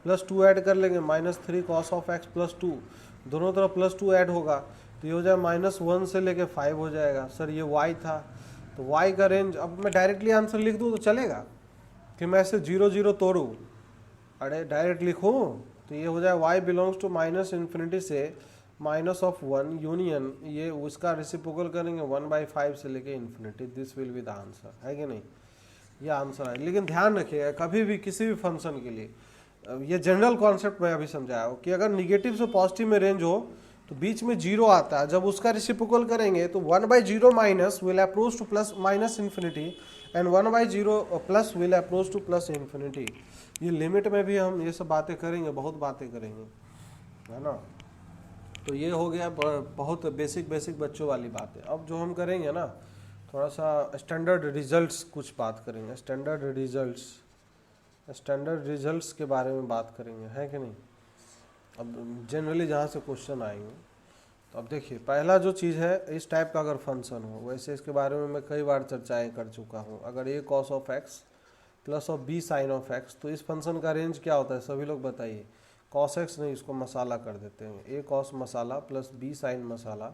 +2 ऐड कर लेंगे, -3 cos of x +2, दोनों तरफ +2 ऐड होगा तो ये हो जाएगा -1 से लेके 5 हो जाएगा। सर ये y था, तो y का रेंज, अब मैं डायरेक्टली आंसर लिख दूँ तो चलेगा कि मैं ऐसे 0 0 तोड़ूँ? अरे डायरेक्ट लिखूँ तो ये हो जाए y बिलोंग्स टू -इन्फिनिटी से -1 यूनियन, ये उसका रेसिप्रोकल करेंगे 1/5 से लेके infinity. This will be the answer, है कि नहीं? ये आंसर है। लेकिन ध्यान रखिएगा, कभी भी किसी भी फंक्शन के लिए, ये जनरल कॉन्सेप्ट मैं अभी समझाया हूँ कि अगर निगेटिव से पॉजिटिव में रेंज हो तो बीच में 0 आता है। जब उसका रेसिप्रोकल करेंगे तो 1/0 minus will approach to -infinity and 1/0 plus will approach to +infinity. ये लिमिट में भी हम ये सब बातें करेंगे, बहुत बातें करेंगे, है ना? तो ये हो गया बहुत बेसिक बच्चों वाली बात है। अब जो हम करेंगे ना, थोड़ा सा स्टैंडर्ड रिजल्ट्स कुछ बात करेंगे। स्टैंडर्ड रिजल्ट्स के बारे में बात करेंगे, है कि नहीं? अब जनरली जहाँ से क्वेश्चन आएंगे तो अब देखिए पहला जो चीज़ है, इस टाइप का अगर फंक्शन हो, वैसे इसके बारे में मैं कई बार चर्चाएं कर चुका हूँ, अगर A cos of X plus of B sine of X, तो इस फंक्शन का रेंज क्या होता है सभी लोग बताइए। कॉस एक्स नहीं, इसको मसाला कर देते हैं, ए कॉस मसाला प्लस बी साइन मसाला,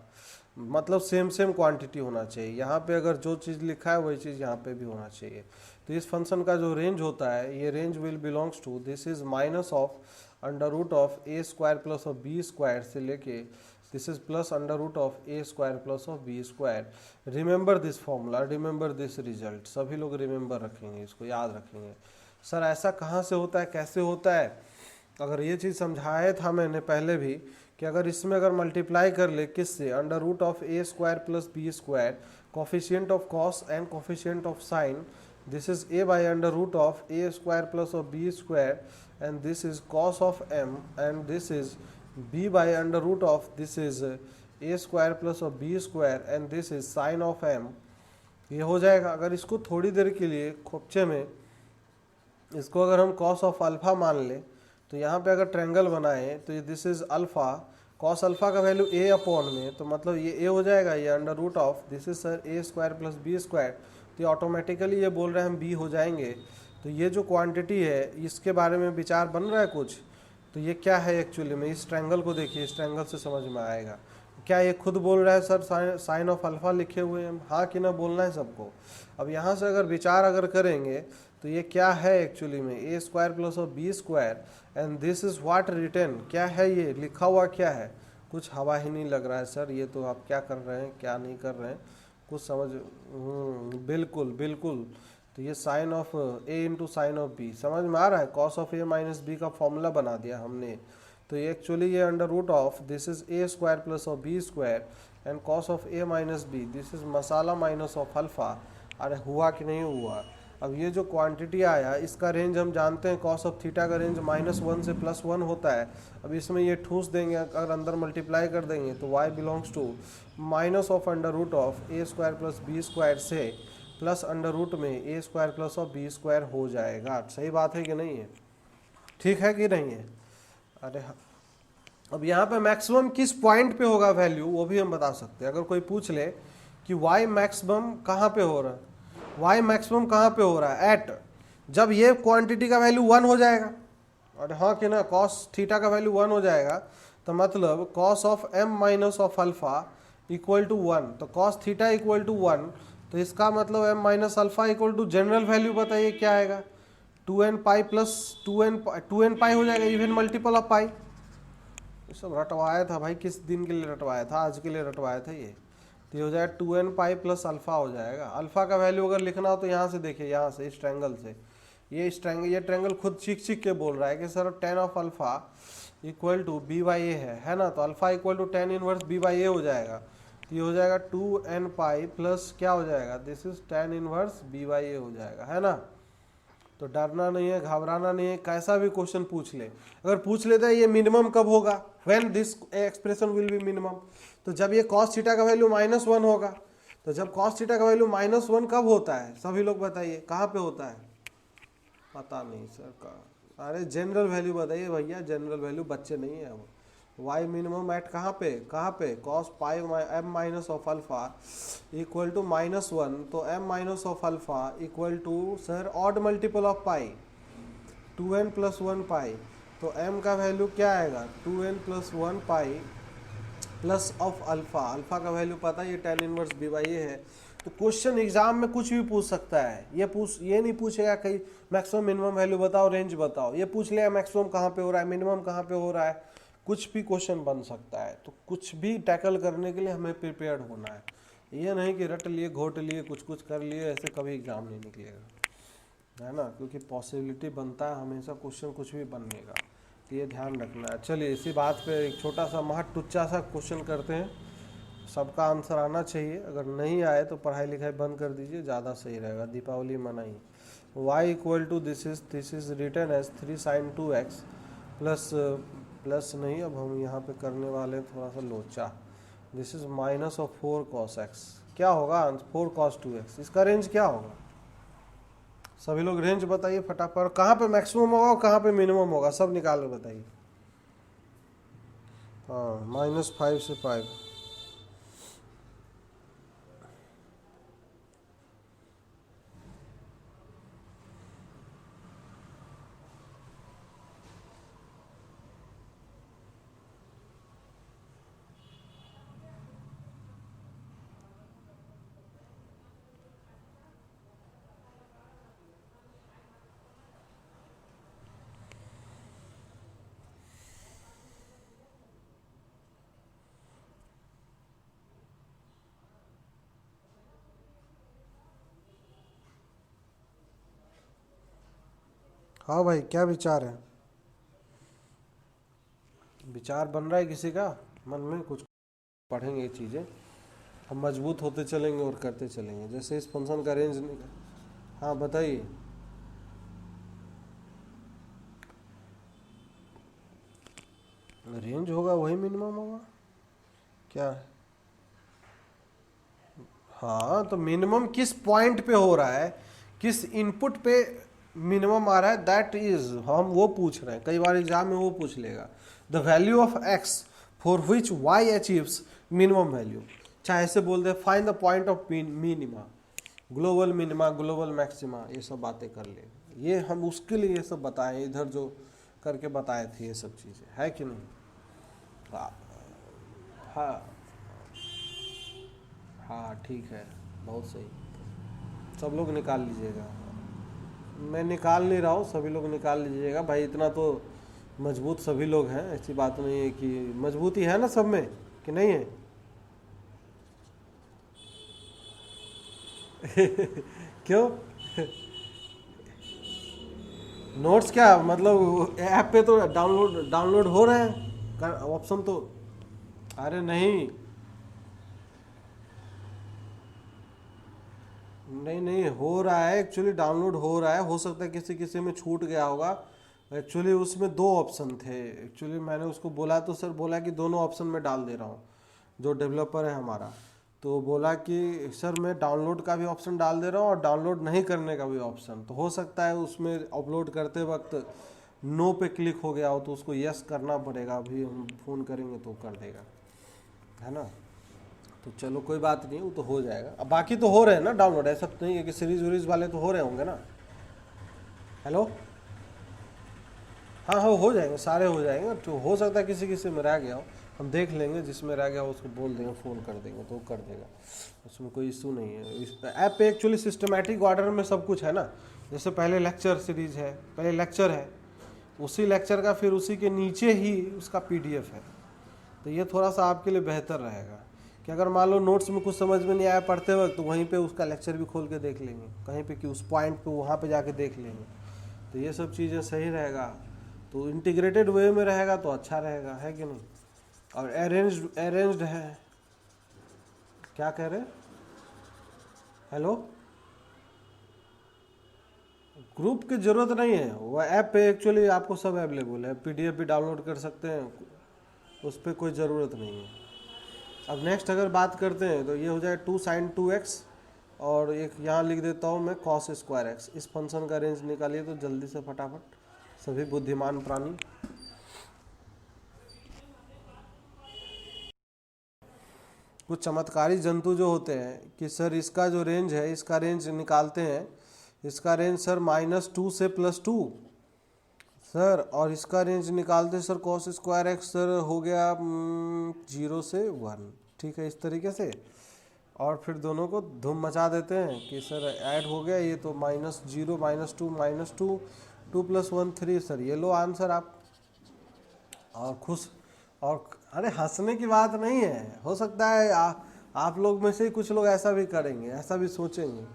मतलब सेम सेम क्वांटिटी होना चाहिए। यहाँ पे अगर जो चीज़ लिखा है वही चीज़ यहाँ पे भी होना चाहिए। तो इस फंक्शन का जो रेंज होता है, ये range will belongs to, this is minus of under root of A square plus of B square से लेके this is plus under root of A square plus of B square. Remember this formula, remember this result, सभी लोग remember रखेंगे, इसको याद रखेंगे। Sir ऐसा कहाँ से होता है, कैसे होता है? अगर ये चीज़ समझाया था मैंने पहले भी कि अगर इसमें अगर मल्टीप्लाई कर ले किससे, under root of A square plus B square, coefficient of cos and coefficient of sine, this is a by under root of A square plus of B square, and this is cos of m, and this is b by under root of this is a square plus of b square and this is sin of m। ये हो जाएगा। अगर इसको थोड़ी देर के लिए खोपचे में इसको अगर हम cos ऑफ अल्फा मान ले, तो यहाँ पे अगर ट्रायंगल बनाए तो ये this is alpha, cos alpha का वैल्यू a अपॉन में, तो मतलब ये a हो जाएगा, ये under root of this is sir a square plus B square, तो ये ऑटोमेटिकली ये बोल रहे हैं हम b हो जाएंगे। तो ये जो क्वांटिटी है इसके बारे में विचार बन रहा है कुछ, तो ये क्या है एक्चुअली में, इस ट्रायंगल को देखिए, इस ट्रायंगल से समझ में आएगा। क्या ये खुद बोल रहा है सर साइन ऑफ अल्फा लिखे हुए हैं, हाँ कि ना बोलना है सबको। अब यहाँ से अगर विचार अगर करेंगे तो ये क्या है एक्चुअली में, A square plus of B square and this is what written, क्या है ये लिखा हुआ, क्या है, कुछ हवा ही नहीं लग रहा है सर, ये तो आप क्या कर रहे हैं क्या नहीं कर रहे हैं कुछ समझ, बिल्कुल बिल्कुल। तो ये sine of A into sine of b समझ में आ रहा है, cos of A minus b का फॉर्मूला बना दिया हमने। तो ये एक्चुअली ये under root of this is a square plus of B square and cos of A minus b, this is मसाला माइनस ऑफ अल्फा। अरे हुआ कि नहीं हुआ? अब ये जो क्वांटिटी आया इसका रेंज हम जानते हैं, कॉस ऑफ थीटा का रेंज -1 से +1 होता है। अब इसमें ये ठूस देंगे, अगर अंदर मल्टीप्लाई कर देंगे तो y belongs to minus of under root of A square plus B square से प्लस अंडर रूट में A square plus of B square हो जाएगा। सही बात है कि नहीं है? ठीक है कि नहीं है? अरे हाँ। अब यहाँ पे मैक्सिमम किस पॉइंट पे होगा वैल्यू, वो भी हम बता सकते हैं। अगर कोई पूछ ले कि y मैक्सिमम कहाँ पे हो रहा है, y मैक्सिमम कहाँ पे हो रहा है, एट जब ये क्वांटिटी का वैल्यू 1 हो जाएगा, और हाँ कि ना, कॉस थीटा का वैल्यू 1 हो जाएगा, तो मतलब cos of m minus of alpha equal to 1, तो कॉस थीटा इक्वल टू 1, तो इसका मतलब m minus alpha equal to general value बताइए क्या आएगा, 2n पाई प्लस 2n पाई हो जाएगा, इवन मल्टीपल ऑफ पाई। ये सब रटवाया था भाई, किस दिन के लिए रटवाया था, आज के लिए रटवाया था ये। तो ये हो जाएगा 2n पाई प्लस अल्फा हो जाएगा। अल्फा का वैल्यू अगर लिखना हो तो यहाँ से देखिए, यहाँ से इस ट्रायंगल से, ये ट्रायंगल खुद चीख के बोल रहा है कि sir tan of alpha equal to B by ए है ना, तो alpha equal to tan inverse B by A हो जाएगा। तो ये हो जाएगा 2n पाई प्लस क्या हो जाएगा, this is tan inverse B by A हो जाएगा, है ना। तो डरना नहीं है, घबराना नहीं है, कैसा भी क्वेश्चन पूछ ले। अगर पूछ लेता है ये मिनिमम कब होगा, when this expression will be minimum, तो जब ये कॉस थीटा का वैल्यू -1 होगा। तो जब कॉस थीटा का वैल्यू -1 कब होता है, सभी लोग बताइए कहाँ पे होता है? पता नहीं सर का, अरे जनरल वैल्यू बताइए भैया, जनरल वैल्यू, बच्चे नहीं है वो। y मिनिमम एट कहाँ पे cos pi m minus of alpha equal to -1, तो m minus of alpha equal to sir odd multiple of pi 2n plus 1 pi, तो m का वैल्यू क्या आएगा 2n plus 1 pi plus of alpha, alpha का value पता है ये tan इनवर्स बी बाई ए है। तो क्वेश्चन एग्जाम में कुछ भी पूछ सकता है, ये नहीं पूछेगा कहीं मैक्सिमम मिनिमम वैल्यू बताओ, रेंज बताओ, ये पूछ लेगा मैक्सिमम कहाँ पे हो रहा है, मिनिमम कहाँ पे हो रहा है, कुछ भी क्वेश्चन बन सकता है। तो कुछ भी टैकल करने के लिए हमें प्रिपेयर्ड होना है, ये नहीं कि रट लिए घोट लिए कुछ कर लिए, ऐसे कभी एग्जाम नहीं निकलेगा, है ना, क्योंकि पॉसिबिलिटी बनता है हमेशा क्वेश्चन कुछ भी बनने का, तो ये ध्यान रखना है। चलिए इसी बात पे एक छोटा सा महटुच्चा सा क्वेश्चन करते हैं, सबका आंसर आना चाहिए, अगर नहीं आए तो पढ़ाई लिखाई बंद कर दीजिए, ज़्यादा सही रहेगा, दीपावली मनाइए। y equal to this is return as 3 sin 2x plus नहीं, अब हम यहाँ पे करने वाले थोड़ा सा लोचा, this is minus of 4 cos x, क्या होगा 4 cos 2x, इसका रेंज क्या होगा, सभी लोग रेंज बताइए फटाफट, कहाँ पे मैक्सिमम होगा और कहाँ पे मिनिमम होगा, सब निकाल के बताइए। हाँ -5 से 5 हाँ भाई, क्या विचार है? विचार बन रहा है किसी का मन में? कुछ पढ़ेंगे ये चीज़ें, हम मजबूत होते चलेंगे और करते चलेंगे। जैसे इस फंक्शन का रेंज निकल। हाँ बताइए। रेंज होगा वही मिनिमम होगा क्या? हाँ, तो मिनिमम किस पॉइंट पे हो रहा है, किस इनपुट पे मिनिमम आ रहा है, दैट इज हम वो पूछ रहे हैं। कई बार एग्जाम में वो पूछ लेगा, the value of x for which y achieves minimum value. चाहे ऐसे बोल दे find the point of minima, global minima, global maxima, ये सब बातें कर ले। ये हम उसके लिए ये सब बताएं, इधर जो करके बताए थे ये सब चीज़ें, है कि नहीं? हाँ हाँ हाँ, ठीक है, बहुत सही। सब लोग निकाल लीजिएगा। मैं निकाल नहीं रहा हूँ, सभी लोग निकाल लीजिएगा भाई। इतना तो मजबूत सभी लोग हैं, ऐसी बात नहीं है कि मजबूती है ना सब में कि नहीं है। क्यों? नोट्स क्या मतलब, ऐप पे तो डाउनलोड डाउनलोड हो रहे हैं ऑप्शन तो। अरे नहीं नहीं नहीं, हो रहा है एक्चुअली, डाउनलोड हो रहा है। हो सकता है किसी किसी में छूट गया होगा। एक्चुअली उसमें दो ऑप्शन थे। एक्चुअली मैंने उसको बोला तो सर बोला कि दोनों ऑप्शन में डाल दे रहा हूँ, जो डेवलपर है हमारा। तो बोला कि सर मैं डाउनलोड का भी ऑप्शन डाल दे रहा हूँ और डाउनलोड नहीं करने का भी ऑप्शन। तो हो सकता है उसमें अपलोड करते वक्त नो पे क्लिक हो गया हो, तो उसको यस करना पड़ेगा। अभी हम फ़ोन करेंगे तो कर देगा, है ना। तो चलो कोई बात नहीं, वो तो हो जाएगा। अब बाकी तो हो रहे हैं ना डाउनलोड, ऐसा तो नहीं है कि सीरीज वीरीज वाले तो हो रहे होंगे ना। हेलो। हाँ हाँ, हो जाएंगे, सारे हो जाएंगे। तो हो सकता है किसी किसी में रह गया हो, हम देख लेंगे। जिसमें रह गया हो उसको बोल देंगे, फ़ोन कर देंगे तो वो कर देगा। उसमें कोई इशू नहीं है। इस ऐप पे एक्चुअली सिस्टमेटिक ऑर्डर में सब कुछ है ना। जैसे पहले लेक्चर सीरीज है, पहले लेक्चर है, उसी लेक्चर का फिर उसी के नीचे ही उसका PDF है। तो ये थोड़ा सा आपके लिए बेहतर रहेगा कि अगर मान लो नोट्स में कुछ समझ में नहीं आया पढ़ते वक्त, तो वहीं पे उसका लेक्चर भी खोल के देख लेंगे कहीं पे, कि उस पॉइंट पे वहाँ पे जाके देख लेंगे। तो ये सब चीज़ें सही रहेगा। तो इंटीग्रेटेड वे में रहेगा तो अच्छा रहेगा, है कि नहीं। और अरेंज्ड है। क्या कह रहे? हेलो। ग्रुप की ज़रूरत नहीं है, वो ऐप पे एक्चुअली आपको सब अवेलेबल है। PDF भी डाउनलोड कर सकते हैं, उस पर कोई ज़रूरत नहीं है। अब नेक्स्ट अगर बात करते हैं तो ये हो जाए 2sin2x, और एक यहाँ लिख देता हूँ मैं cos²x। इस फंक्शन का रेंज निकालिए तो जल्दी से फटाफट, सभी बुद्धिमान प्राणी। कुछ चमत्कारी जंतु जो होते हैं कि सर इसका जो रेंज है, इसका रेंज निकालते हैं, इसका रेंज सर -2 से +2 सर, और इसका रेंज निकालते सर cos²x सर हो गया 0 से 1। ठीक है, इस तरीके से। और फिर दोनों को धूम मचा देते हैं कि सर ऐड हो गया ये तो -0 -2 2 + 1 3 सर, ये लो आंसर आप। और खुश। और अरे हंसने की बात नहीं है, हो सकता है आप लोग में से ही कुछ लोग ऐसा भी करेंगे, ऐसा भी सोचेंगे,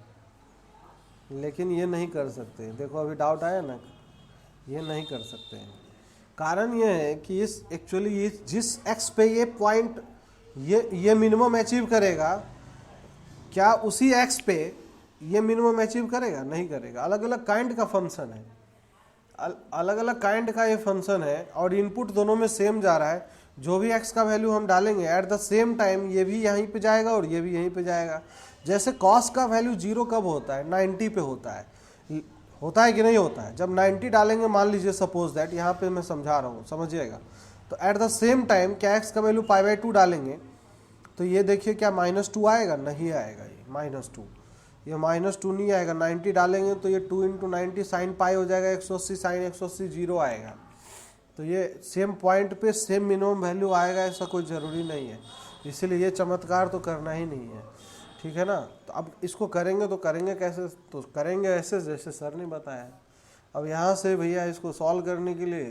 लेकिन ये नहीं कर सकते। देखो अभी डाउट आया ना, ये नहीं कर सकते हैं। कारण ये है कि इस एक्चुअली ये जिस एक्स पे ये पॉइंट ये मिनिमम अचीव करेगा, क्या उसी एक्स पे ये मिनिमम अचीव करेगा? नहीं करेगा। अलग अलग काइंड का फंक्शन है, अलग अलग काइंड का ये फंक्शन है, और इनपुट दोनों में सेम जा रहा है। जो भी एक्स का वैल्यू हम डालेंगे एट द सेम टाइम ये भी यहीं पे जाएगा और ये भी यहीं पे जाएगा। जैसे कॉस का वैल्यू 0 कब होता है? 90 पे होता है कि नहीं होता है? जब 90 डालेंगे, मान लीजिए सपोज दैट, यहाँ पे मैं समझा रहा हूँ, समझिएगा। तो एट द सेम टाइम क्या एक्स का वैल्यू π/2 डालेंगे तो ये देखिए क्या -2 आएगा? नहीं आएगा, ये -2, ये -2 नहीं आएगा। 90 डालेंगे तो ये 2 × 90 sin π हो जाएगा 180, sin 180 0 आएगा। तो ये सेम पॉइंट पे सेम मिनिमम वैल्यू आएगा, ऐसा कोई ज़रूरी नहीं है। इसीलिए ये चमत्कार तो करना ही नहीं है, ठीक है ना। तो अब इसको करेंगे तो करेंगे कैसे? तो करेंगे ऐसे जैसे सर ने बताया। अब यहाँ से भैया इसको सॉल्व करने के लिए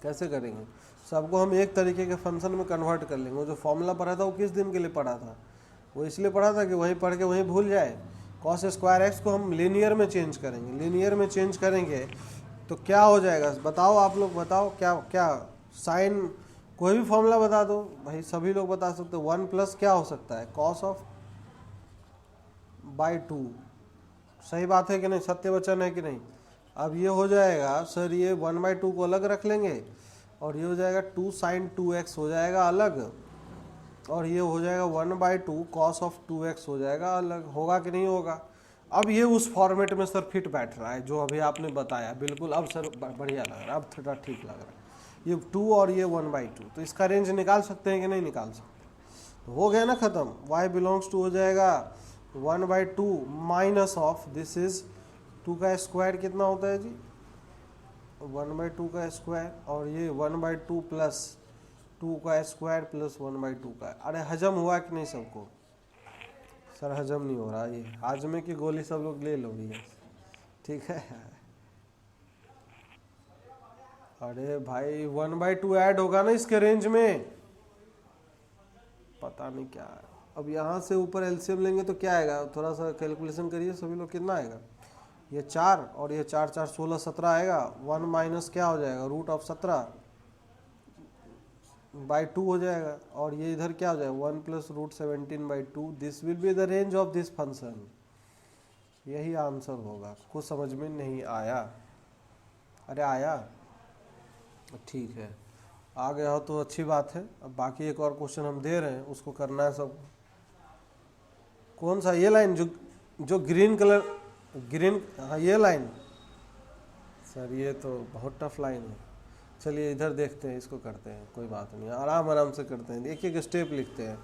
कैसे करेंगे? सबको हम एक तरीके के फंक्शन में कन्वर्ट कर लेंगे। वो जो फॉर्मूला पढ़ा था वो किस दिन के लिए पढ़ा था? वो इसलिए पढ़ा था कि वहीं पढ़ के वहीं भूल जाए। cos² x को हम लीनियर में चेंज करेंगे। लीनियर में चेंज करेंगे तो क्या हो जाएगा बताओ, आप लोग बताओ क्या क्या साइन, कोई भी फॉर्मूला बता दो भाई, सभी लोग बता सकते हो। 1 प्लस क्या हो सकता है, कॉस ऑफ बाई 2, सही बात है कि नहीं, सत्य वचन है कि नहीं। अब ये हो जाएगा सर, ये 1/2 को अलग रख लेंगे और ये हो जाएगा 2 साइन 2x हो जाएगा अलग, और ये हो जाएगा 1/2 कॉस ऑफ 2x हो जाएगा अलग, होगा कि नहीं होगा। अब ये उस फॉर्मेट में सर फिट बैठ रहा है जो अभी आपने बताया, बिल्कुल अब सर बढ़िया लग रहा है, अब थोड़ा ठीक लग रहा है। ये 2 और ये 1/2, तो इसका रेंज निकाल सकते हैं कि नहीं निकाल सकते, तो हो गया ना ख़त्म। y बिलोंग्स टू हो जाएगा 1/2 माइनस ऑफ दिस इज 2 का स्क्वायर कितना होता है जी, 1/2 का स्क्वायर, और ये 1/2 प्लस 2 का स्क्वायर प्लस 1/2 का। अरे हजम हुआ कि नहीं सबको, सर हजम नहीं हो रहा, ये हाजमे की गोली सब लोग ले लो भैया, ठीक है। अरे भाई 1/2 ऐड होगा ना इसके रेंज में, पता नहीं क्या है। अब यहाँ से ऊपर एलसीएम लेंगे तो क्या आएगा, थोड़ा सा कैलकुलेशन करिए सभी लोग, कितना आएगा, ये 4 और ये 4 4 16 17 आएगा। 1 माइनस क्या हो जाएगा, रूट ऑफ 17/2 हो जाएगा, और ये इधर क्या हो जाएगा 1 plus root 17/2। This will be the range of this function, यही आंसर होगा। कुछ समझ में नहीं आया, अरे आया, ठीक है आ गया हो तो अच्छी बात है। अब बाकी एक और क्वेश्चन हम दे रहे हैं, उसको करना है सब। कौन सा, ये लाइन जो ग्रीन कलर, ग्रीन, हाँ ये लाइन, सर ये तो बहुत टफ लाइन है। चलिए इधर देखते हैं, इसको करते हैं, कोई बात नहीं, आराम आराम से करते हैं, एक एक स्टेप लिखते हैं।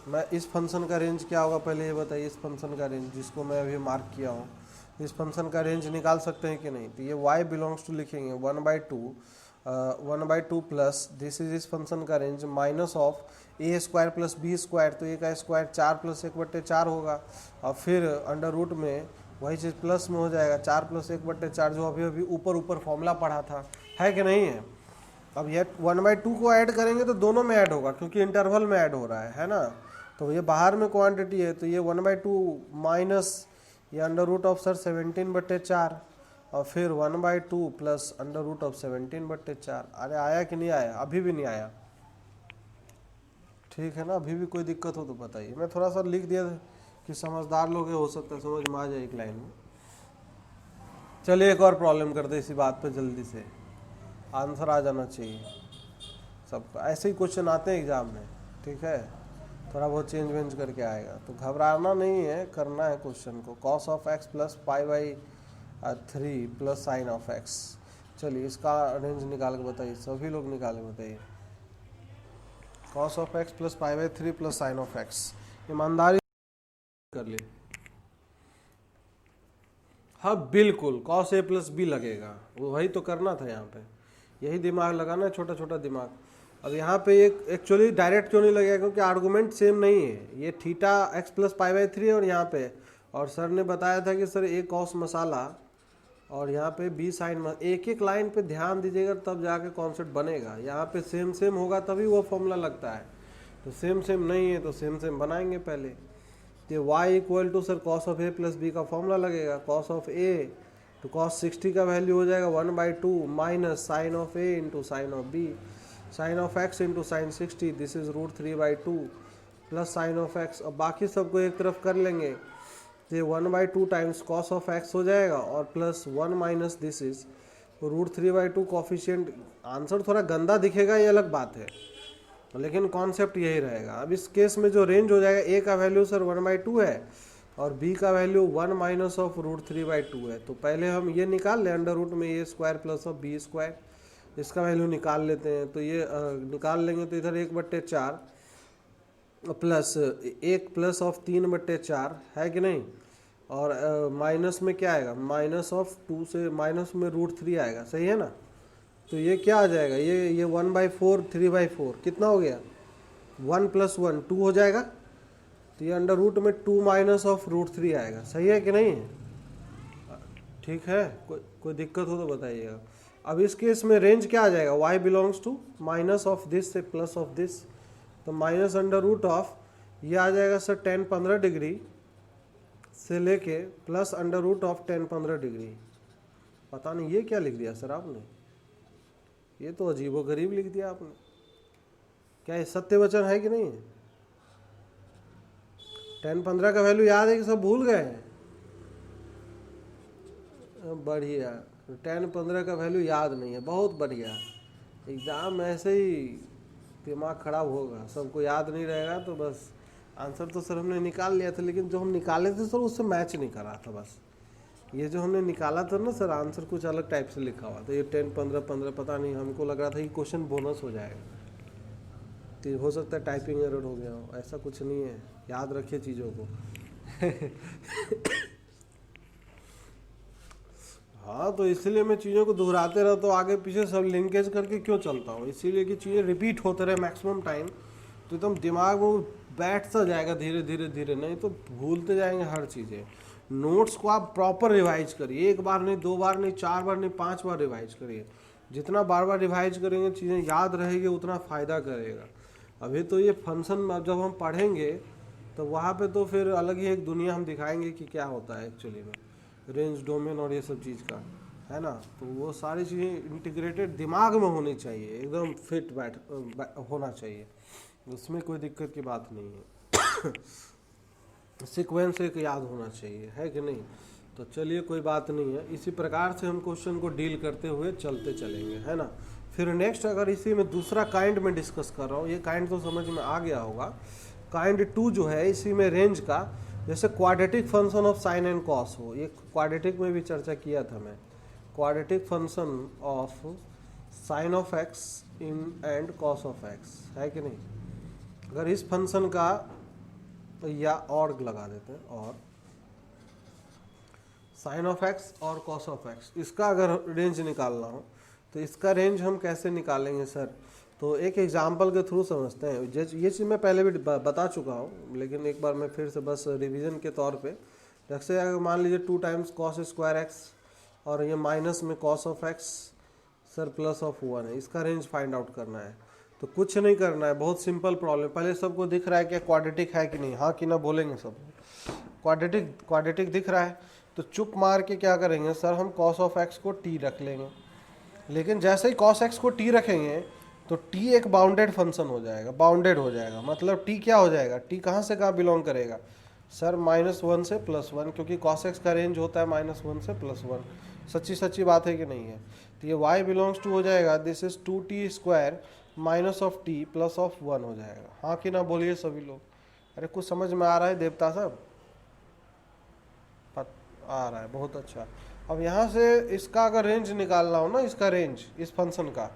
मैं इस फंक्शन का रेंज क्या होगा पहले ये बताइए, इस फंक्शन का रेंज जिसको मैं अभी मार्क किया हूँ, इस फंक्शन का रेंज निकाल सकते हैं कि नहीं। तो ये y बिलोंग्स टू लिखेंगे 1/2 प्लस दिस इज इस फंक्शन का range minus of a square plus b square, तो a का स्क्वायर 4 प्लस 1/4 होगा, और फिर अंडर रूट में वही चीज़ प्लस में हो जाएगा 4 प्लस 1/4, जो अभी अभी ऊपर ऊपर फॉर्मूला पढ़ा था, है कि नहीं है। अब ये 1/2 को ऐड करेंगे तो दोनों में ऐड होगा क्योंकि इंटरवल में ऐड हो रहा है ना, तो ये बाहर में क्वांटिटी है, तो ये 1/2 माइनस ये अंडर रूट ऑफ सर 17/4, और फिर 1/2 प्लस अंडर रूट ऑफ 17/4। अरे आया कि नहीं आया, अभी भी नहीं आया, ठीक है ना, अभी भी कोई दिक्कत हो तो बताइए। मैं थोड़ा सा लिख दिया कि समझदार लोग हो सकता है समझ में आ जाए एक लाइन में। चलिए एक और प्रॉब्लम करते इसी बात पे, जल्दी से आंसर आ जाना चाहिए सबको, ऐसे ही क्वेश्चन आते हैं एग्जाम में, ठीक है, थोड़ा बहुत चेंज वेंज करके आएगा, तो घबराना नहीं है, करना है क्वेश्चन को। Cos of X plus π/3 plus sine of X, चलिए इसका रेंज निकाल के बताइए, सभी लोग निकाल के बताइए। Cos of X plus π/3 plus sine of X, ईमानदारी कर ले। हाँ बिल्कुल, कॉस ए प्लस बी लगेगा, वही तो करना था यहाँ पे, यही दिमाग लगाना है, छोटा छोटा दिमाग। अब यहाँ पे एक एक्चुअली डायरेक्ट क्यों नहीं लगेगा, क्योंकि आर्गूमेंट सेम नहीं है, ये थीटा x प्लस π/3 और यहाँ पे, और सर ने बताया था कि सर ए कॉस मसाला और यहाँ पे बी साइन, एक एक लाइन पे ध्यान दीजिएगा तब जाके कॉन्सेप्ट बनेगा। यहाँ पे सेम सेम होगा तभी वो फॉर्मूला लगता है, तो सेम सेम नहीं है तो सेम सेम बनाएंगे पहले। तो y equal to sir cos of A plus b का फॉर्मूला लगेगा, कॉस ऑफ ए तो कॉस 60 का वैल्यू हो जाएगा 1/2 minus sine of A into sine of B, sine of x into sine 60, this is √3/2 plus sine of x. अब बाकी सबको एक तरफ कर लेंगे, तो ये 1/2 टाइम्स कॉस ऑफ एक्स हो जाएगा और plus 1 minus this is √3/2 coefficient. Answer थोड़ा गंदा दिखेगा ये अलग बात है, लेकिन कॉन्सेप्ट यही रहेगा। अब इस केस में जो रेंज हो जाएगा, ए का वैल्यू सर 1/2 है और बी का वैल्यू 1 माइनस ऑफ √3/2 है, तो पहले हम ये निकाल लें अंडर रूट में A square plus of B square, इसका वैल्यू निकाल लेते हैं। तो ये निकाल लेंगे तो इधर 1/4 प्लस 1 प्लस ऑफ 3/4 है कि नहीं, और माइनस में क्या आएगा, माइनस ऑफ 2 से माइनस में √3 आएगा, सही है ना। तो ये क्या आ जाएगा, ये 1/4 3/4 कितना हो गया, 1 + 1 2 हो जाएगा, तो ये अंडर रूट में 2 माइनस ऑफ √3 आएगा, सही है कि नहीं, ठीक है। कोई दिक्कत हो तो बताइएगा। अब इस केस में रेंज क्या आ जाएगा, y belongs to minus of this से प्लस ऑफ दिस, तो माइनस अंडर रूट ऑफ ये आ जाएगा सर 10-15 डिग्री से लेके plus under root of 10-15 degree, पता नहीं ये क्या लिख दिया सर आपने, ये तो अजीबोगरीब लिख दिया आपने। क्या ये सत्य वचन है कि नहीं है? 10-15 का वैल्यू याद है कि सब भूल गए हैं? बढ़िया, 10-15 का वैल्यू याद नहीं है, बहुत बढ़िया। एग्ज़ाम ऐसे ही दिमाग खराब होगा, सबको याद नहीं रहेगा तो बस। आंसर तो सर हमने निकाल लिया था, लेकिन जो हम निकाले थे सर उससे मैच नहीं करा था बस। ये जो हमने निकाला था ना सर, आंसर कुछ अलग टाइप से लिखा हुआ था। ये 10-15 पता नहीं, हमको लग रहा था कि क्वेश्चन बोनस हो जाएगा, तो हो सकता है टाइपिंग एरर हो गया हो। ऐसा कुछ नहीं है, याद रखिए चीज़ों को। हाँ, तो इसीलिए मैं चीज़ों को दोहराते रहता हूँ, आगे पीछे सब लिंकेज करके क्यों चलता हूँ, इसीलिए कि चीज़ें रिपीट होते रहे मैक्सिमम टाइम, तो एकदम दिमाग में बैठ सा जाएगा धीरे धीरे धीरे, नहीं तो भूलते जाएंगे हर चीज़ें। नोट्स को आप प्रॉपर रिवाइज करिए, 1 बार नहीं, 2 बार नहीं, 4 बार नहीं, 5 बार रिवाइज करिए। जितना बार बार रिवाइज करेंगे चीज़ें याद रहेगी, उतना फ़ायदा करेगा। अभी तो ये फंक्शन जब हम पढ़ेंगे तो वहाँ पे तो फिर अलग ही एक दुनिया हम दिखाएंगे कि क्या होता है एक्चुअली में, रेंज डोमेन और ये सब चीज़ का, है ना। तो वो सारी चीज़ें इंटीग्रेटेड दिमाग में होनी चाहिए, एकदम फिट होना चाहिए, उसमें कोई दिक्कत की बात नहीं है। सीक्वेंस एक याद होना चाहिए, है कि नहीं। तो चलिए कोई बात नहीं है, इसी प्रकार से हम क्वेश्चन को डील करते हुए चलते चलेंगे, है ना। फिर नेक्स्ट अगर इसी में दूसरा काइंड में डिस्कस कर रहा हूँ, ये काइंड तो समझ में आ गया होगा। काइंड 2 जो है, इसी में रेंज का, जैसे quadratic function of sine and cos हो, ये क्वाड्रेटिक में भी चर्चा किया था मैं। Quadratic function of sine of x in and cos of x, है कि नहीं। अगर इस फंक्शन का, या और लगा देते हैं, और साइन ऑफ एक्स और कॉस ऑफ एक्स, इसका अगर रेंज निकालना हो तो इसका रेंज हम कैसे निकालेंगे सर। तो एक एग्जांपल के थ्रू समझते हैं। ये चीज़ मैं पहले भी बता चुका हूँ, लेकिन एक बार मैं फिर से बस रिवीजन के तौर पे, जैसे अगर मान लीजिए 2 टाइम्स कॉस स्क्वायर एक्स और ये माइनस में cos of x sir plus of 1 है, इसका रेंज फाइंड आउट करना है। तो कुछ नहीं करना है, बहुत सिंपल प्रॉब्लम। पहले सबको दिख रहा है क्या क्वाड्रेटिक है कि नहीं, हाँ कि ना बोलेंगे सब। क्वाड्रेटिक दिख रहा है, तो चुप मार के क्या करेंगे सर, हम कॉस ऑफ एक्स को टी रख लेंगे। लेकिन जैसे ही कॉस एक्स को टी रखेंगे तो टी एक बाउंडेड फंक्शन हो जाएगा, बाउंडेड हो जाएगा, मतलब टी क्या हो जाएगा, टी कहाँ से कहाँ बिलोंग करेगा सर, -1 से +1, क्योंकि कॉस एक्स का रेंज होता है -1 से +1। सच्ची बात है कि नहीं है। तो ये y बिलोंग्स टू हो जाएगा, this is 2t² minus of T plus of 1 हो जाएगा, हाँ कि ना बोलिए सभी लोग। अरे कुछ समझ में आ रहा है देवता साहब, आ रहा है, बहुत अच्छा। अब यहाँ से इसका अगर रेंज निकालना हो ना, इसका रेंज इस फंक्शन का,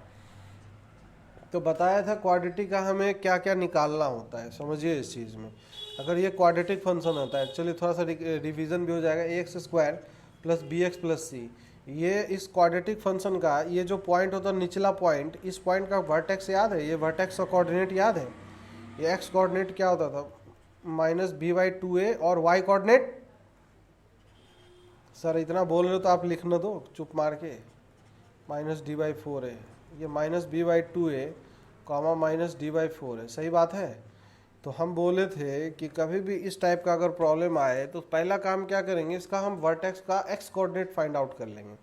तो बताया था क्वाड्रेटिक का हमें क्या क्या निकालना होता है, समझिए इस चीज़ में। अगर ये क्वाड्रेटिक फंक्शन होता है, चलिए थोड़ा सा रिवीजन भी हो जाएगा, ax² + bx + c, ये इस क्वाड्रेटिक फंक्शन का ये जो पॉइंट होता है निचला पॉइंट, इस पॉइंट का वर्टेक्स याद है, ये वर्टेक्स का कोऑर्डिनेट याद है। ये x कोऑर्डिनेट क्या होता था, -b/2a, और y कोऑर्डिनेट सर इतना बोल रहे हो तो आप लिखना दो चुप मार के, -d/4 है, ये -b/2a, -d/4 है, सही बात है। तो हम बोले थे कि कभी भी इस टाइप का अगर प्रॉब्लम आए तो पहला काम क्या करेंगे, इसका हम वर्टेक्स का x कोऑर्डिनेट फाइंड आउट कर लेंगे।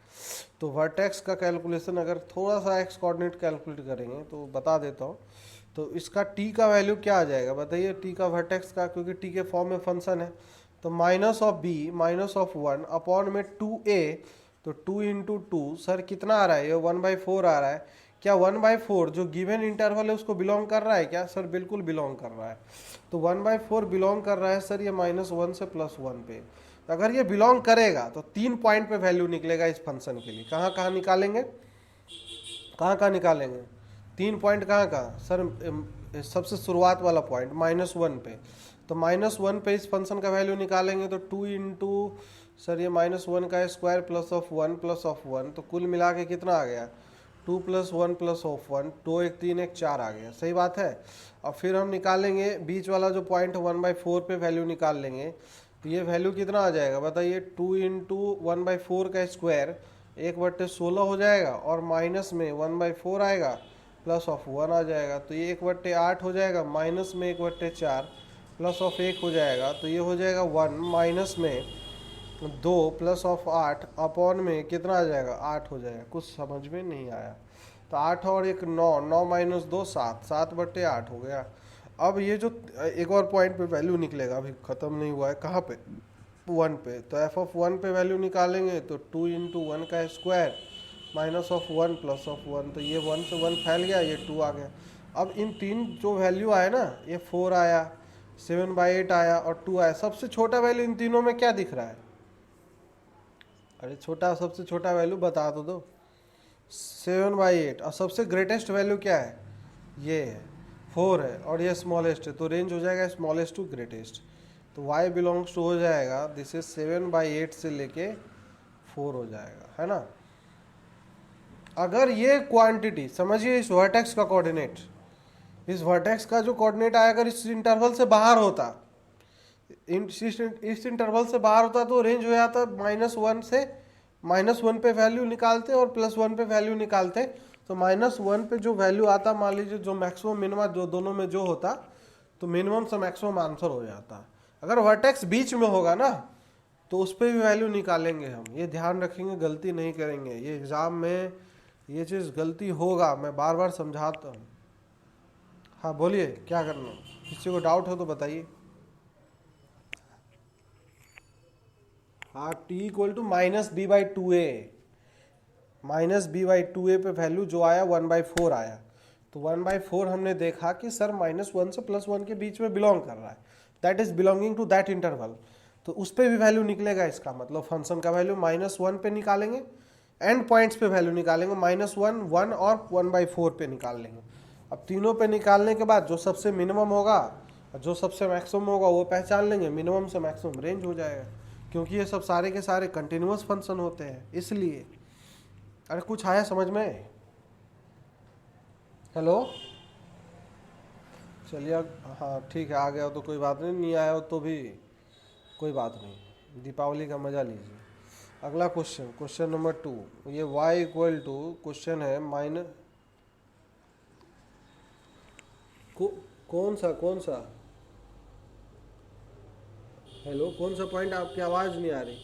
तो वर्टेक्स का कैलकुलेशन अगर थोड़ा सा x कोऑर्डिनेट कैलकुलेट करेंगे तो बता देता हूँ। तो इसका t का वैल्यू क्या आ जाएगा बताइए, t का वर्टेक्स का, क्योंकि t के फॉर्म में फंक्शन है, तो -b -1 अपॉन में 2a, तो 2 × 2 सर कितना आ रहा है, ये 1/4 आ रहा है। क्या 1/4 जो गिवन इंटरवल है उसको बिलोंग कर रहा है क्या सर, बिल्कुल बिलोंग कर रहा है। तो 1/4 बिलोंग कर रहा है सर ये -1 से +1 पे। तो अगर ये बिलोंग करेगा तो 3 पॉइंट पे वैल्यू निकलेगा इस फंक्शन के लिए। कहाँ कहाँ निकालेंगे, कहाँ कहाँ निकालेंगे, 3 पॉइंट कहाँ कहाँ सर, सबसे शुरुआत वाला पॉइंट -1 पे। तो -1 पे इस फंक्शन का वैल्यू निकालेंगे तो 2 × सर ये -1 का स्क्वायर प्लस ऑफ 1, तो कुल मिला के कितना आ गया, 2 + 1 + 1, 2 × 3 = 4 आ गया, सही बात है। और फिर हम निकालेंगे बीच वाला जो पॉइंट 1/4 पे वैल्यू निकाल लेंगे, तो ये वैल्यू कितना आ जाएगा बताइए, 2 × 1/4 का स्क्वायर 1/16 हो जाएगा, और माइनस में 1/4 आएगा, प्लस ऑफ 1 आ जाएगा, तो ये 1/8 हो जाएगा, माइनस में 1/4 प्लस ऑफ 1 हो जाएगा, तो ये हो जाएगा 1, माइनस में 2 प्लस ऑफ 8 अपॉन में कितना आ जाएगा, 8 हो जाएगा। कुछ समझ में नहीं आया तो 8 और एक 9, 9 माइनस 2 7, 7/8 हो गया। अब ये जो एक और पॉइंट पे वैल्यू निकलेगा, अभी ख़त्म नहीं हुआ है, कहाँ पे, 1 पे। तो एफ ऑफ 1 पे वैल्यू निकालेंगे तो 2 इंटू 1 का square minus of 1 plus of 1, तो ये 1 से 1 फैल गया, ये 2 आ गया। अब इन तीन जो वैल्यू आए ना, ये 4 आया, 7/8 आया और 2 आया। सबसे छोटा वैल्यू इन तीनों में क्या दिख रहा है? अरे छोटा, सबसे छोटा वैल्यू बता तो दो। 7/8। और सबसे ग्रेटेस्ट वैल्यू क्या है? ये है, 4 है, और ये स्मॉलेस्ट है। तो रेंज हो जाएगा स्मॉलेस्ट टू ग्रेटेस्ट। तो y बिलोंग्स टू हो जाएगा, दिस इज 7/8 से लेके 4 हो जाएगा, है ना। अगर ये क्वांटिटी समझिए, इस वर्टेक्स का कोऑर्डिनेट, इस वर्टेक्स का जो कोऑर्डिनेट आया, अगर इस इंटरवल से बाहर होता, इस इंटरवल से बाहर होता तो रेंज हो जाता -1 से -1 पे वैल्यू निकालते और +1 पे वैल्यू निकालते। तो -1 पे जो वैल्यू आता, मान लीजिए जो मैक्सिमम मिनिमम जो दोनों में जो होता, तो मिनिमम से मैक्सिमम आंसर हो जाता। अगर वर्टेक्स बीच में होगा ना, तो उस पर भी वैल्यू निकालेंगे हम। ये ध्यान रखेंगे, गलती नहीं करेंगे। ये एग्ज़ाम में ये चीज़ गलती होगा, मैं बार बार समझाता हूँ। हाँ बोलिए, क्या करना, किसी को डाउट हो तो बताइए। हाँ, t equal to -b/2a, -b/2a पे वैल्यू जो आया 1/4 आया। तो 1/4 हमने देखा कि सर -1 से +1 के बीच में बिलोंग कर रहा है, that is belonging to that interval. तो उस पर भी वैल्यू निकलेगा। इसका मतलब फंक्शन का वैल्यू -1 पे निकालेंगे, एंड पॉइंट्स पे वैल्यू निकालेंगे, -1, 1 और 1/4 पे निकाल लेंगे। अब तीनों पे निकालने के बाद जो सबसे मिनिमम होगा और जो सबसे मैक्सिमम होगा वो पहचान लेंगे, मिनिमम से मैक्सिमम रेंज हो जाएगा। क्योंकि ये सब सारे के सारे कंटिन्यूअस फंक्शन होते हैं, इसलिए। अरे कुछ आया समझ में? हेलो, चलिए। हाँ ठीक है, आ गया हो तो कोई बात नहीं, नहीं आया हो तो भी कोई बात नहीं, दीपावली का मज़ा लीजिए। अगला क्वेश्चन, क्वेश्चन नंबर 2। ये y इक्वल टू, क्वेश्चन है कौन सा हेलो, कौन सा पॉइंट? आपकी आवाज़ नहीं आ रही।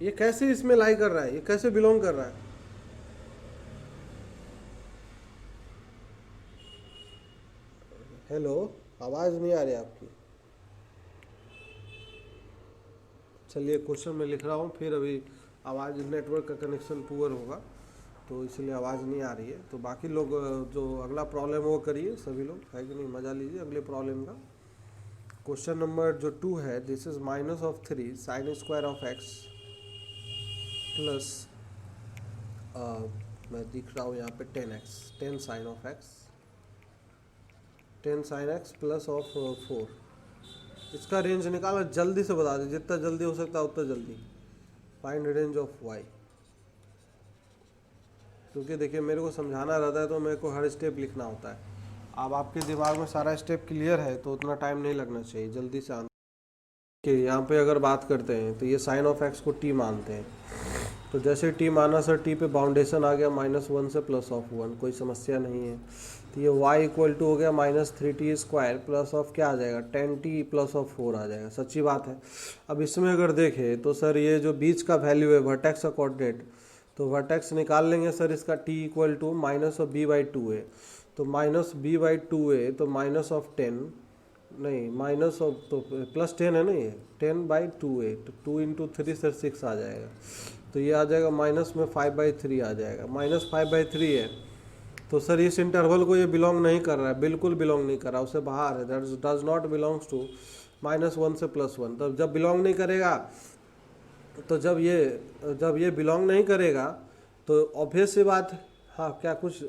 ये कैसे इसमें लाई कर रहा है, ये कैसे बिलोंग कर रहा है? हेलो, आवाज़ नहीं आ रही आपकी। चलिए, क्वेश्चन मैं लिख रहा हूँ, फिर अभी आवाज़, नेटवर्क का कनेक्शन पुअर होगा तो इसलिए आवाज़ नहीं आ रही है। तो बाकी लोग जो अगला प्रॉब्लम वो करिए, सभी लोग, है कि नहीं, मज़ा लीजिए अगले प्रॉब्लम का। क्वेश्चन नंबर जो 2 है, this is -3 sin square of x plus, मैं दिख रहा हूँ यहाँ पे 10x, 10 sin of x, 10 sin x plus of 4। इसका रेंज निकालो, जल्दी से बता दीजिए, जितना जल्दी हो सकता है उतना जल्दी। Find range of y। क्योंकि देखिए, मेरे को समझाना रहता है तो मेरे को हर स्टेप लिखना होता है। अब आपके दिमाग में सारा स्टेप क्लियर है तो उतना टाइम नहीं लगना चाहिए, जल्दी से आंसर। कि यहाँ पे अगर बात करते हैं तो ये साइन ऑफ एक्स को t मानते हैं। तो जैसे t माना सर, t पे बाउंडेशन आ गया -1 से +1, कोई समस्या नहीं है। तो ये y इक्वल टू हो गया -3t² प्लस ऑफ क्या आ जाएगा, 10t प्लस ऑफ 4 आ जाएगा। सच्ची बात है। अब इसमें अगर देखें तो सर ये जो बीच का वैल्यू है, वर्टेक्स का कोऑर्डिनेट, तो वर्टेक्स निकाल लेंगे सर इसका, t इक्वल टू -b/2a। तो -b/2a तो -10, नहीं माइनस ऑफ, तो +10 है ना, ये 10/2a, तो 2 इंटू 3 सर 6 आ जाएगा। तो ये आ जाएगा माइनस में 5/3 आ जाएगा, -5/3 है। तो सर इस इंटरवल को ये बिलोंग नहीं कर रहा है, बिल्कुल बिलोंग नहीं कर रहा, उससे बाहर है, that does not belongs to -1 से +1। तब जब बिलोंग नहीं करेगा, तो जब ये बिलोंग नहीं करेगा तो ऑब्वियस सी बात है। हाँ, क्या कुछ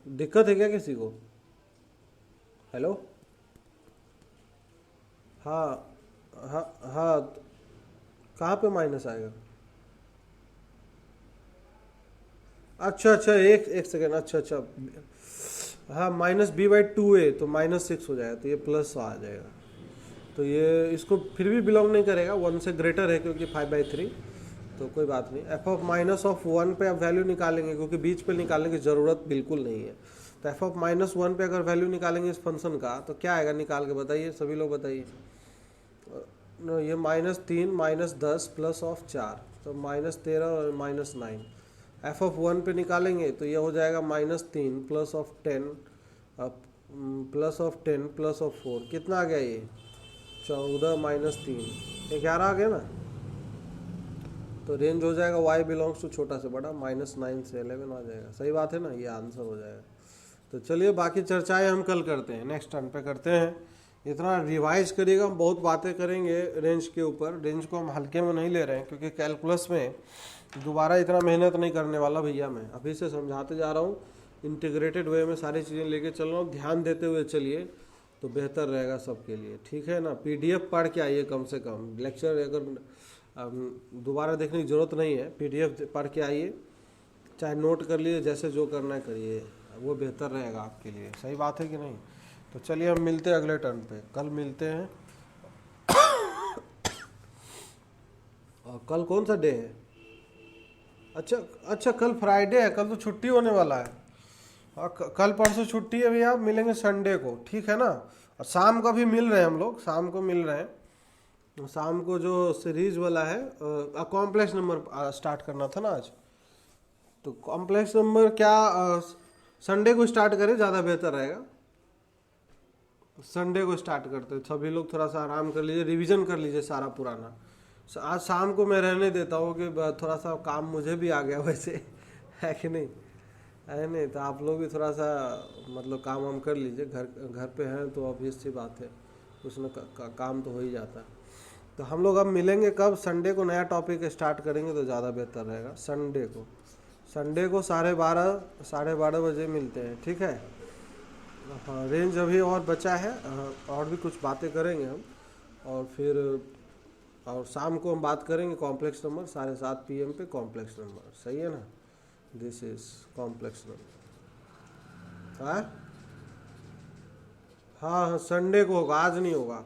दिक्कत है क्या किसी को? हेलो, हाँ हाँ हाँ, कहाँ पे माइनस आएगा? अच्छा, एक सेकेंड, अच्छा, हाँ, -b/2a तो -6 हो जाएगा, तो ये प्लस आ जाएगा। तो ये इसको फिर भी बिलोंग नहीं करेगा, 1 से ग्रेटर है क्योंकि 5/3, तो कोई बात नहीं। f ऑफ -1 पे आप वैल्यू निकालेंगे, क्योंकि बीच पे निकालने की ज़रूरत बिल्कुल नहीं है। तो f ऑफ -1 पे अगर वैल्यू निकालेंगे इस फंक्शन का, तो क्या आएगा, निकाल के बताइए, सभी लोग बताइए। ये -3 -10 प्लस ऑफ 4, तो -13 और -9। f(1) पे निकालेंगे तो ये हो जाएगा -3 plus of 10 plus of 10 plus of 4, कितना आ गया ये 14 -3, 11 आ गया ना। तो रेंज हो जाएगा y बिलोंग्स टू छोटा से बड़ा, -9 से 11 आ जाएगा। सही बात है ना, ये आंसर हो जाएगा। तो चलिए बाकी चर्चाएं हम कल करते हैं, नेक्स्ट टर्न पे करते हैं। इतना रिवाइज करिएगा, हम बहुत बातें करेंगे रेंज के ऊपर। रेंज को हम हल्के में नहीं ले रहे हैं, क्योंकि कैलकुलस में दोबारा इतना मेहनत नहीं करने वाला भैया। मैं अभी से समझाते जा रहा हूँ, इंटीग्रेटेड वे में सारी चीज़ें लेके चल रहा हूँ। ध्यान देते हुए चलिए तो बेहतर रहेगा सबके लिए, ठीक है ना। PDF पढ़ के आइए कम से कम, लेक्चर अगर दोबारा देखने की ज़रूरत नहीं है, PDF पढ़ के आइए, चाहे नोट कर लिए, जैसे जो करना है करिए, वो बेहतर रहेगा आपके लिए। सही बात है कि नहीं। तो चलिए हम मिलते हैं अगले टर्न पे, कल मिलते हैं। और कल कौन सा डे है? अच्छा कल फ्राइडे है, कल तो छुट्टी होने वाला है। कल परसों छुट्टी है भैया, मिलेंगे संडे को, ठीक है ना। और शाम को भी मिल रहे हैं हम लोग, शाम को मिल रहे हैं। शाम को जो सीरीज वाला है, कॉम्प्लेक्स नंबर स्टार्ट करना था ना आज, तो कॉम्प्लेक्स नंबर क्या संडे को स्टार्ट करें, ज़्यादा बेहतर रहेगा। संडे को स्टार्ट करते हैं, सभी लोग थोड़ा सा आराम कर लीजिए, रिवीजन कर लीजिए सारा पुराना। आज शाम को मैं रहने देता हूँ कि थोड़ा सा काम मुझे भी आ गया वैसे, है कि नहीं, है नहीं। तो आप लोग भी थोड़ा सा मतलब काम वाम कर लीजिए, घर पे हैं तो ऑब्वियस सी बात है, कुछ न काम तो हो ही जाता है। तो हम लोग अब मिलेंगे कब? संडे को नया टॉपिक स्टार्ट करेंगे तो ज़्यादा बेहतर रहेगा। संडे को 12:30 बजे मिलते हैं, ठीक है। हाँ, रेंज अभी और बचा है, और भी कुछ बातें करेंगे हम। और फिर और शाम को हम बात करेंगे कॉम्प्लेक्स नंबर, 7:30 PM पे कॉम्प्लेक्स नंबर, सही है ना। This is complex number. हाँ हाँ, संडे को होगा, आज नहीं होगा।